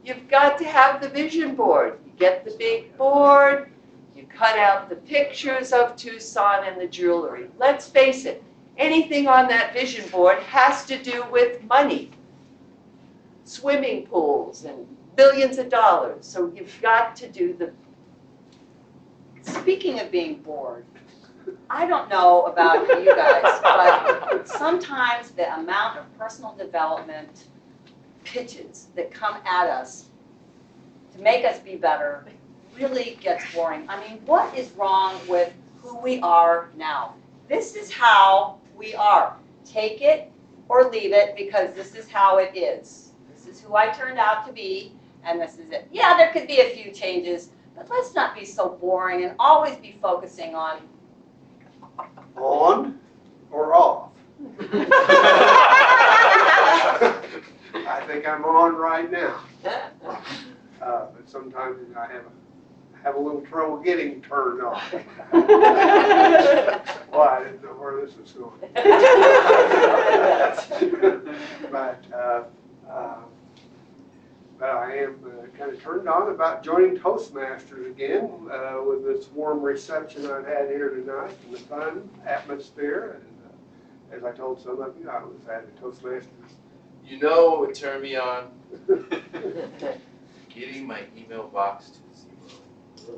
You've got to have the vision board. You get the big board, you cut out the pictures of Tucson and the jewelry. Let's face it, anything on that vision board has to do with money. Swimming pools and billions of dollars. So you've got to do the... Speaking of being bored, I don't know about you guys, but sometimes the amount of personal development pitches that come at us to make us be better really gets boring. I mean, what is wrong with who we are now? This is how we are. Take it or leave it, because this is how it is. This is who I turned out to be, and this is it. Yeah, there could be a few changes, but let's not be so boring and always be focusing on or off? I think I'm on right now. But sometimes I have a little trouble getting turned on. Well, I didn't know where this was going. But I am kind of turned on about joining Toastmasters again with this warm reception I've had here tonight and the fun atmosphere. And as I told some of you, I was at a Toastmasters. You know what would turn me on? Getting my email box to 0.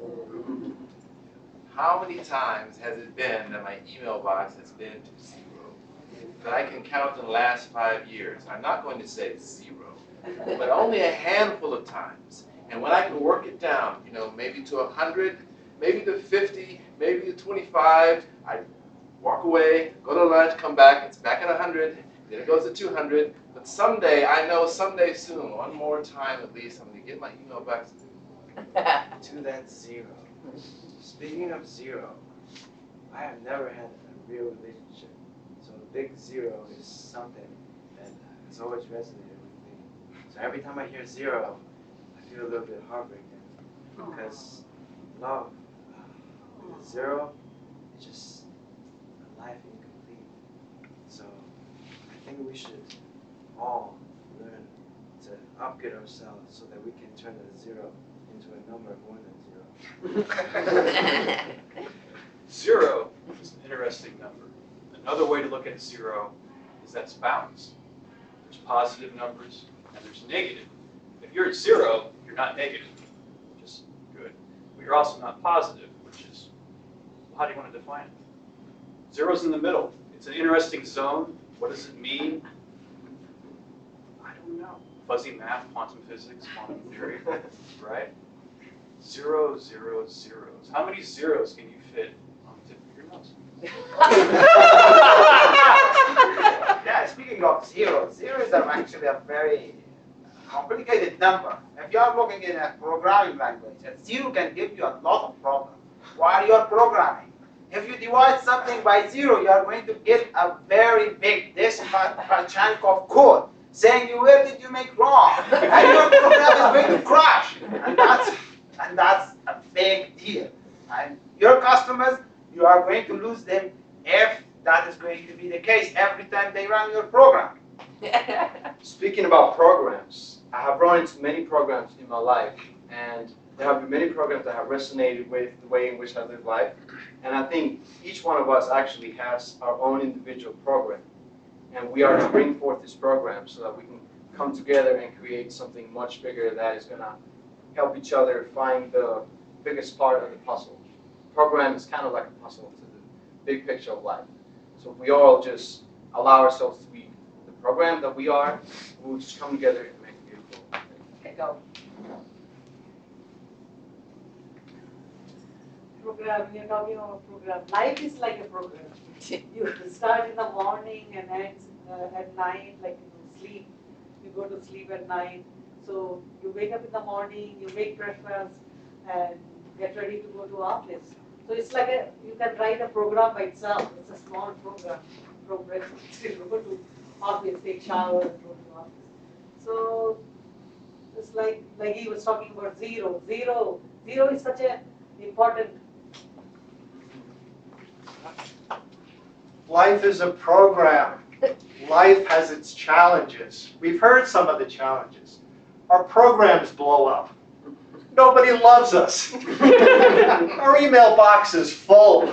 How many times has it been that my email box has been to 0? That I can count in the last 5 years. I'm not going to say 0, but only a handful of times. And when I can work it down, maybe to 100, maybe to 50, maybe to 25, I walk away, go to lunch, come back, it's back at 100, then it goes to 200. But someday, I know someday soon, one more time at least, I'm going to get my email back to that 0. Speaking of 0, I have never had a real relationship. So the big 0 is something that has always resonated with me. So every time I hear 0, I feel a little bit heartbroken, because love, with 0, it's just a life incomplete. So I think we should all learn to upgrade ourselves so that we can turn the 0 into a number more than 0. 0 is an interesting number. Another way to look at 0 is that's balance. There's positive numbers and there's negative. If you're at 0, you're not negative, which is good. But you're also not positive, which is, how do you want to define it? 0's in the middle. It's an interesting zone. What does it mean? I don't know. Fuzzy math, quantum physics, quantum theory, right? 0, 0, zeros. How many zeros can you fit on Yeah, speaking of zero, zero is actually a very complicated number. If you are looking in a programming language, a zero can give you a lot of problems while you are programming. If you divide something by zero, you are going to get a very big decimal chunk of code saying where did you make wrong, and your program is going to crash, and that's a big deal. And your customers, you are going to lose them if that is going to be the case every time they run your program. Speaking about programs, I have run into many programs in my life, and there have been many programs that have resonated with the way in which I live life. And I think each one of us actually has our own individual program. And we are to bring forth this program so that we can come together and create something much bigger that is going to help each other find the biggest part of the puzzle. Program is kind of like a puzzle to the big picture of life. So if we all just allow ourselves to be the program that we are, we'll just come together and make it beautiful. Okay, go. Program, you're talking about program. Life is like a program. You start in the morning and end at night, like sleep. You go to sleep at night. So you wake up in the morning, you make breakfast, and get ready to go to office. So it's like you can write a program by itself. It's a small program from breakfast to go to office, take shower, and go to office. So it's like he was talking about zero. Zero is such an important. Life is a program. Life has its challenges. We've heard some of the challenges. Our programs blow up. Nobody loves us. Our email box is full.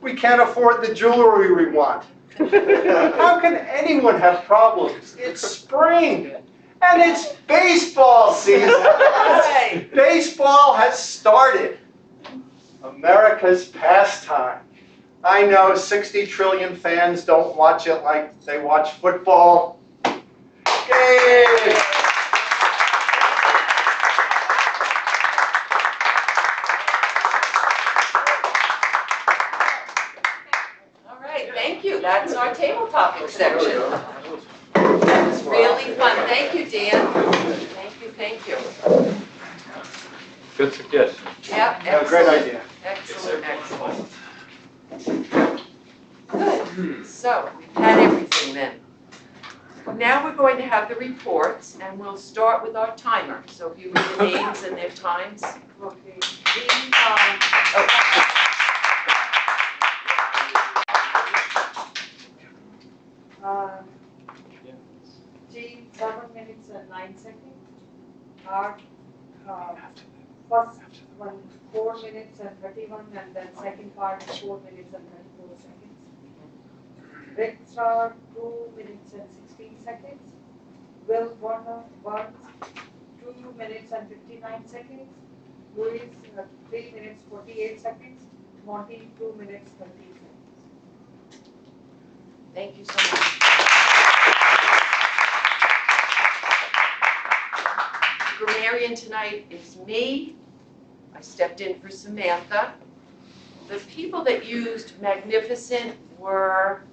We can't afford the jewelry we want. How can anyone have problems? It's spring, and it's baseball season. Baseball has started. America's pastime. I know 60 trillion fans don't watch it like they watch football. Yay! All right, thank you. That's our table topic section. That was really fun. Thank you, Dan. Thank you. Good suggestion. Yeah, Yeah, great idea. Excellent. Good. So we've had everything then. Now we're going to have the reports, and we'll start with our timer. So if you read the names and their times. Okay. G, 7 minutes and 9 seconds. R, first one 4 minutes and 31, and then second part 4 minutes and 34 seconds. Rick Star, 2 minutes and 16 seconds. Will Warner, 2 minutes and 59 seconds. Louis, 3 minutes 48 seconds. Monty, 2 minutes 30 seconds. Thank you so much. Grammarian tonight is me. I stepped in for Samantha. The people that used magnificent were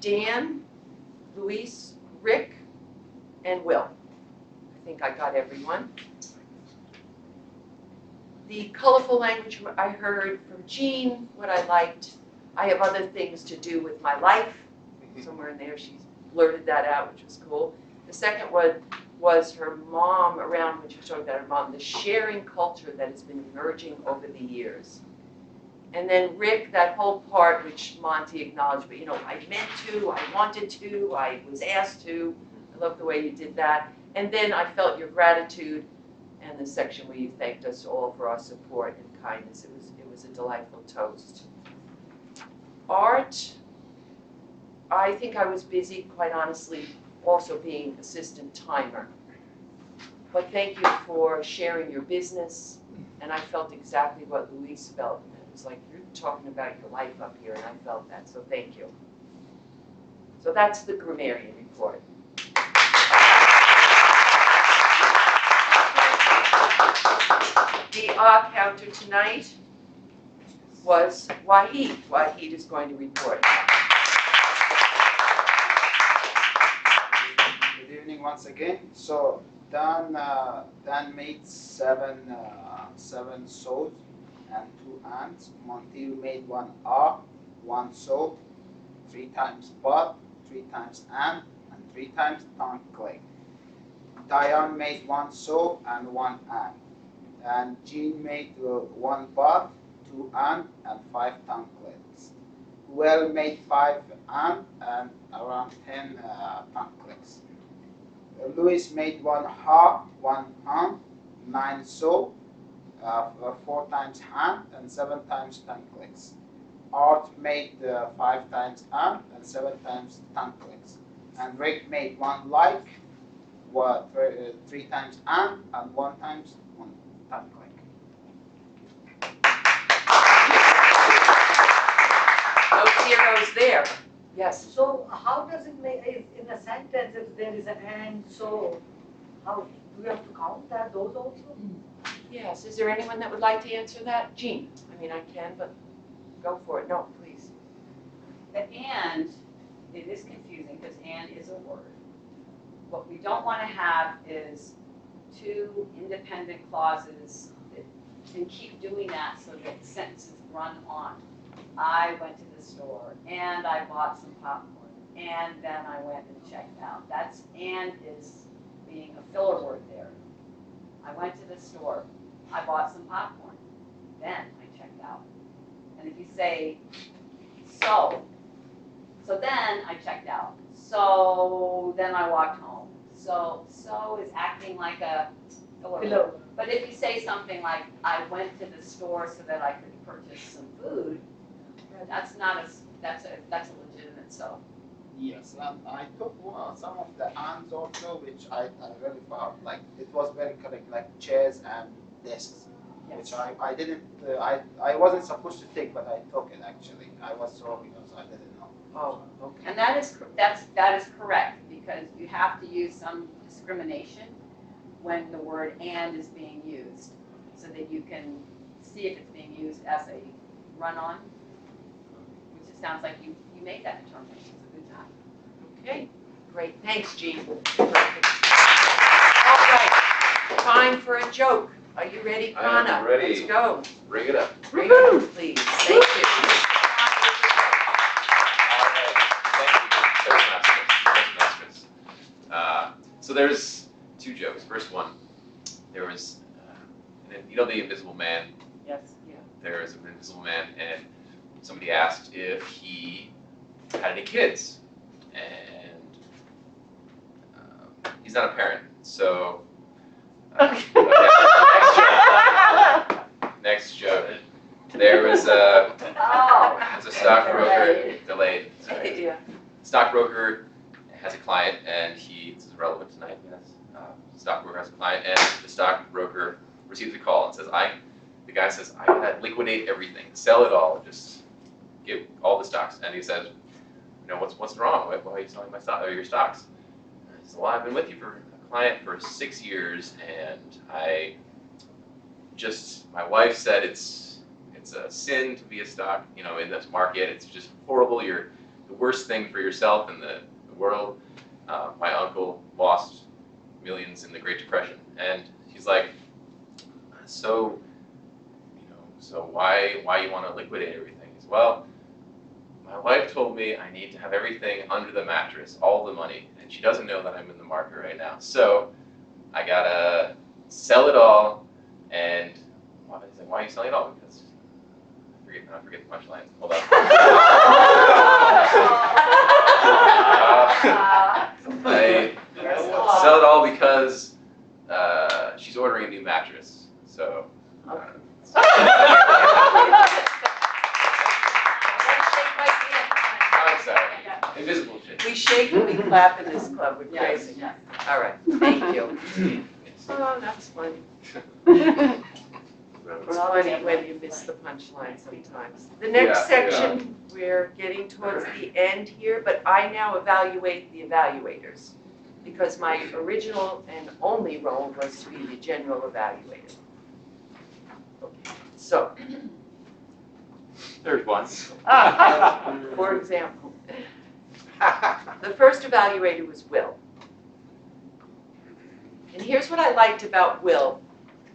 Dan, Luis, Rick, and Will. I think I got everyone. The colorful language I heard from Jean, what I liked. I have other things to do with my life. Somewhere in there she blurted that out, which was cool. The second one was her mom around when she was talking about her mom, the sharing culture that has been emerging over the years. And then Rick, that whole part which Monty acknowledged, but I meant to, I wanted to, I was asked to. I love the way you did that. And then I felt your gratitude and the section where you thanked us all for our support and kindness. It was a delightful toast. Art, I think I was busy, quite honestly, also being assistant timer. But thank you for sharing your business, and I felt exactly what Luis felt. It was like, you're talking about your life up here, and I felt that, so thank you. So that's the grammarian report. The counter tonight, was Wahid. Wahid is going to report. Good evening once again. So Dan made seven sows and 2 ants. Montiel made 1 R, 1 sow, 3 times bud, 3 times ant, and 3 times tongue clay. Diane made 1 sow and 1 ant. And Jean made 1 bud, 2 ant, and 5 tongue clicks. Well made 5 ant and around 10 tongue clicks. Lewis made 1 ha, 1 ant, 9 sow, 4 times ant, and 7 times tongue clicks. Art made 5 times ant and 7 times tongue clicks. And Rick made 1 like, 3 times ant, and 1 times 1 tongue click. No zeros there. Yes. So how does it make, in a sentence, if there is an and so, how, do we have to count that, those also? Yes. Is there anyone that would like to answer that? Jean. I mean, I can, but go for it. No, please. The and, it is confusing because and is a word. What we don't want to have is 2 independent clauses and keep doing that so that sentences run on. I went to the store and I bought some popcorn and then I went and checked out. That's and is being a filler word there. I went to the store, I bought some popcorn, then I checked out. And if you say so then I checked out. So then I walked home. So is acting like a filler word. But if you say something like, I went to the store so that I could purchase some food, that's a legitimate so. Yes, and I took some of the ands also, which I really found like it was very correct, like chairs and desks, which I didn't, I wasn't supposed to take, but I took it actually. I was sorry because I didn't know. Oh, okay. And that is correct, because you have to use some discrimination when the word and is being used, so that you can see if it's being used as a run-on, which it sounds like you made that determination. It's a good job. Okay, great. Thanks, Jean. Perfect. All right, time for a joke. Are you ready, Prana? I am ready. Let's go. Bring it up. Bring it up, please. Thank you. Toastmasters. So there's 2 jokes. First one, there was, you know the Invisible Man? Yes. Yeah. There was an Invisible Man, and somebody asked if he had any kids, and he's not a parent. So next joke. There was a stockbroker delayed. Sorry. Yeah. Stockbroker has a client, and this is relevant tonight. Yes. Stockbroker has a client, and the stockbroker receives a call and says, the guy says, I gotta liquidate everything, sell it all, just give all the stocks. And he says, what's wrong? Why are you selling my stock or your stocks? And he says, well, I've been with you for a client for 6 years, and my wife said it's a sin to be a stock, in this market. It's just horrible. You're the worst thing for yourself and the world. My uncle lost millions in the Great Depression, and he's like, so why you want to liquidate everything? He says, well, my wife told me I need to have everything under the mattress, all the money, and she doesn't know that I'm in the market right now. So I gotta sell it all, and he's like, why are you selling it all? Because I forget the punchline. Hold on. I sell it all because she's ordering a new mattress. So. I'm sorry. Invisible shit. We shake and we clap in this club. We're crazy. Yes. All right. Thank you. Oh, that's funny. It's funny when you miss the punchline sometimes. The next section, we're getting towards the end here, but I now evaluate the evaluators, because my original and only role was to be the general evaluator. Okay. So, There's one. For example. The first evaluator was Will. And here's what I liked about Will.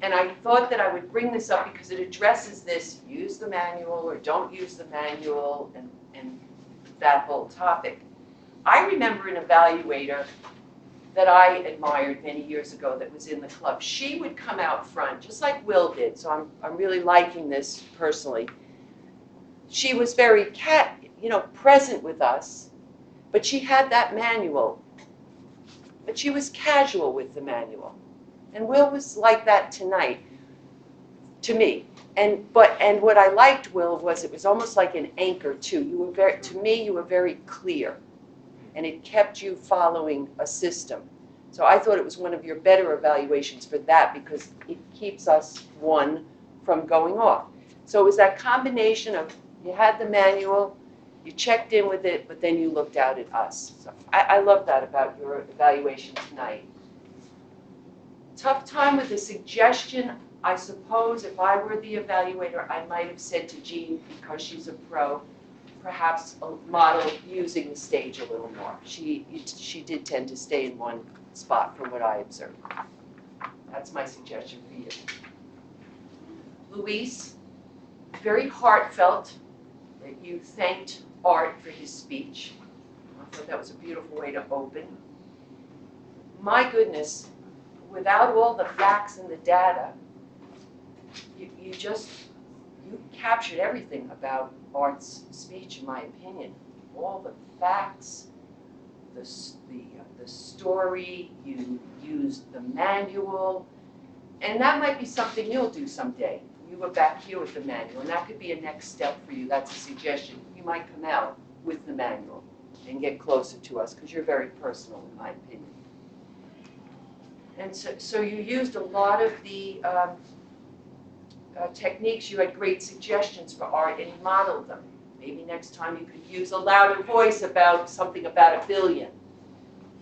And I thought that I would bring this up because it addresses this, use the manual or don't use the manual, and that whole topic. I remember an evaluator that I admired many years ago that was in the club. She would come out front, just like Will did, so I'm really liking this personally. She was very present with us, but she had that manual. But she was casual with the manual. And Will was like that tonight, to me. And what I liked, Will, was it was almost like an anchor too. To me, you were very clear, and it kept you following a system. So I thought it was one of your better evaluations for that because it keeps us, one, from going off. So it was that combination of you had the manual, you checked in with it, but then you looked out at us. So I love that about your evaluation tonight. Tough time with the suggestion. I suppose if I were the evaluator, I might have said to Jean, because she's a pro, perhaps model using the stage a little more. She did tend to stay in one spot from what I observed. That's my suggestion for you. Luis, very heartfelt that you thanked Art for his speech. I thought that was a beautiful way to open. My goodness, without all the facts and the data, you captured everything about Art's speech, in my opinion. All the facts, the story, you used the manual, and that might be something you'll do someday. You were back here with the manual, and that could be a next step for you. That's a suggestion. You might come out with the manual and get closer to us, because you're very personal, in my opinion. And so you used a lot of the techniques. You had great suggestions for Art, and he modeled them. Maybe next time you could use a louder voice about something about a billion,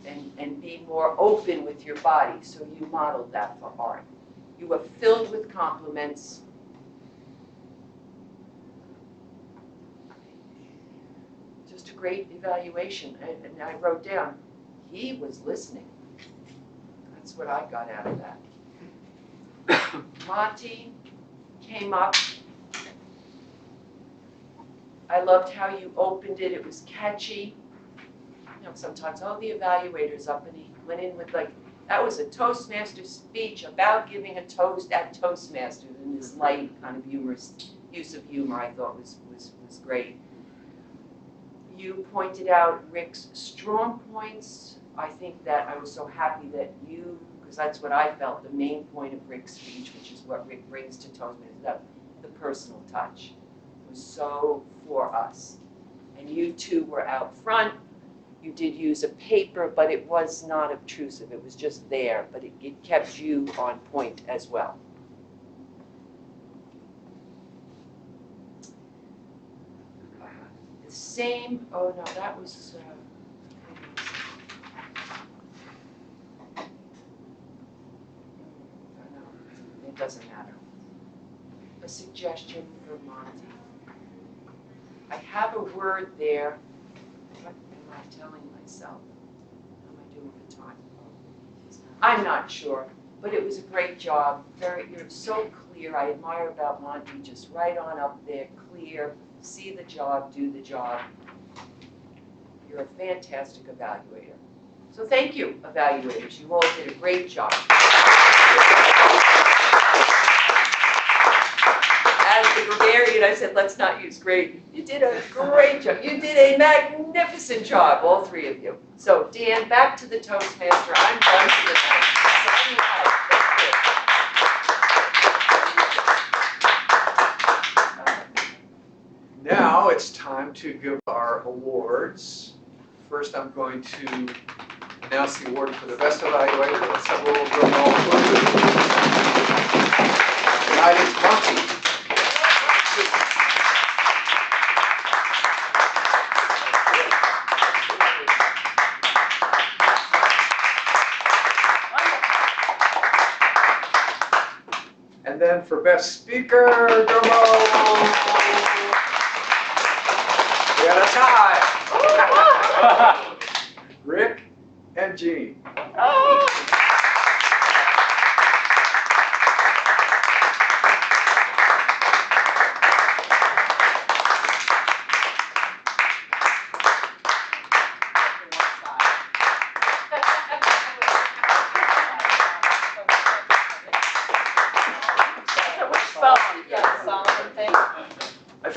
and be more open with your body. So you modeled that for Art. You were filled with compliments. Just a great evaluation. And I wrote down, he was listening. That's what I got out of that. Monty came up. I loved how you opened it. It was catchy. You know, sometimes, the evaluator's up, and he went in with that was a Toastmasters speech about giving a toast at Toastmasters, and this light kind of humorous use of humor I thought was great. You pointed out Rick's strong points. I think that I was so happy that because that's what I felt, the main point of Rick's speech, which is what Rick brings to Toastmasters, the personal touch, was so for us. And you two were out front. You did use a paper, but it was not obtrusive. It was just there, but it kept you on point as well. The same, no, that was, it doesn't matter. A suggestion for Monty. I have a word there. What am I telling myself? How am I doing for time? I'm not sure, but it was a great job. You're so clear. I admire about Monty, just right on up there, clear, see the job, do the job. You're a fantastic evaluator. So thank you, evaluators. You all did a great job. As the grammarian, I said, let's not use great. You did a great job. You did a magnificent job, all three of you. So, Dan, back to the Toastmaster. I'm done for the night. Signing out. Now it's time to give our awards. First, I'm going to announce the award for the best evaluator. Let's have a little drum roll. Tonight it's Monty. And then for best speaker, drum roll.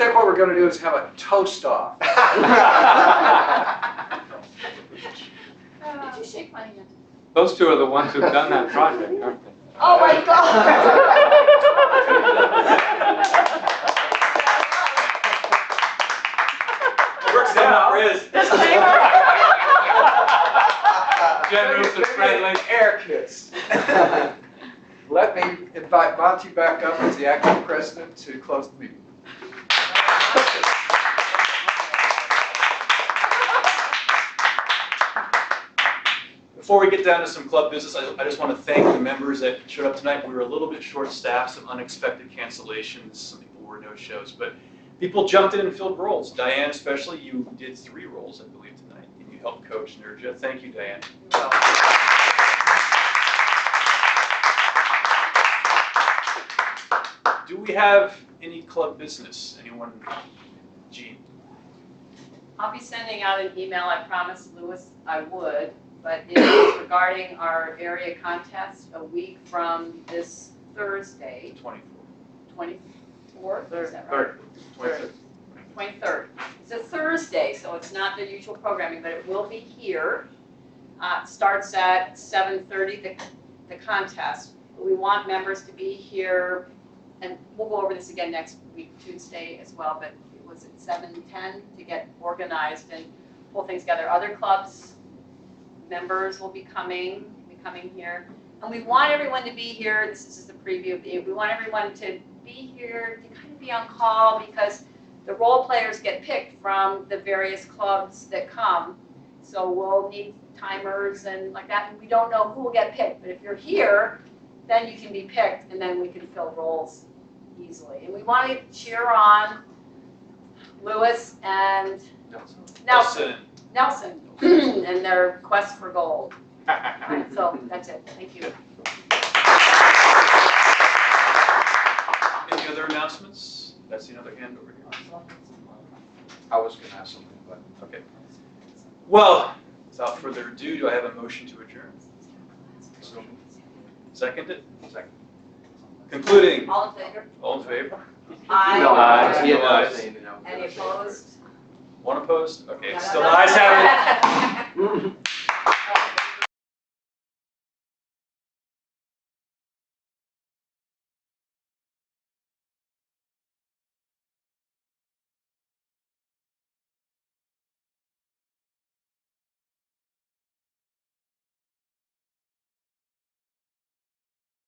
think what we're going to do is have a toast off. Did you shake my hand? Those two are the ones who've done that project, aren't they? Oh my God. Works out, Riz. Generous and friendly. Air kiss. Let me invite Monty back up as the acting president to close the meeting. Before we get down to some club business, I just want to thank the members that showed up tonight. We were a little bit short-staffed, some unexpected cancellations, some people were no-shows, but people jumped in and filled roles. Diane especially, you did 3 roles, I believe, tonight, and you helped coach Nurja. Thank you, Diane. Do we have any club business? Anyone? Jean? I'll be sending out an email. I promised Lewis I would, but it is regarding our area contest a week from this Thursday. 24th, is that right? 23rd. 23rd. It's a Thursday, so it's not the usual programming, but it will be here. Starts at 7:30, the contest. We want members to be here, and we'll go over this again next week, Tuesday as well, but it was at 7:10 to get organized and pull things together. Other clubs, members will be coming here. And we want everyone to be here. This is just a preview. We want everyone to be here, to kind of be on call, because the role players get picked from the various clubs that come. So we'll need timers and like that. And we don't know who will get picked, but if you're here, then you can be picked, and then we can fill roles easily. And we want to cheer on Lewis and Nelson and their quest for gold. Right, so that's it. Thank you. Any other announcements? That's another hand over here. I was going to ask something, but okay. Well, without further ado, do I have a motion to adjourn? Seconded? Second. Concluding. All in favor? All in favor? Aye. No, Aye. no, Any opposed? One opposed? Okay, still the ayes have it.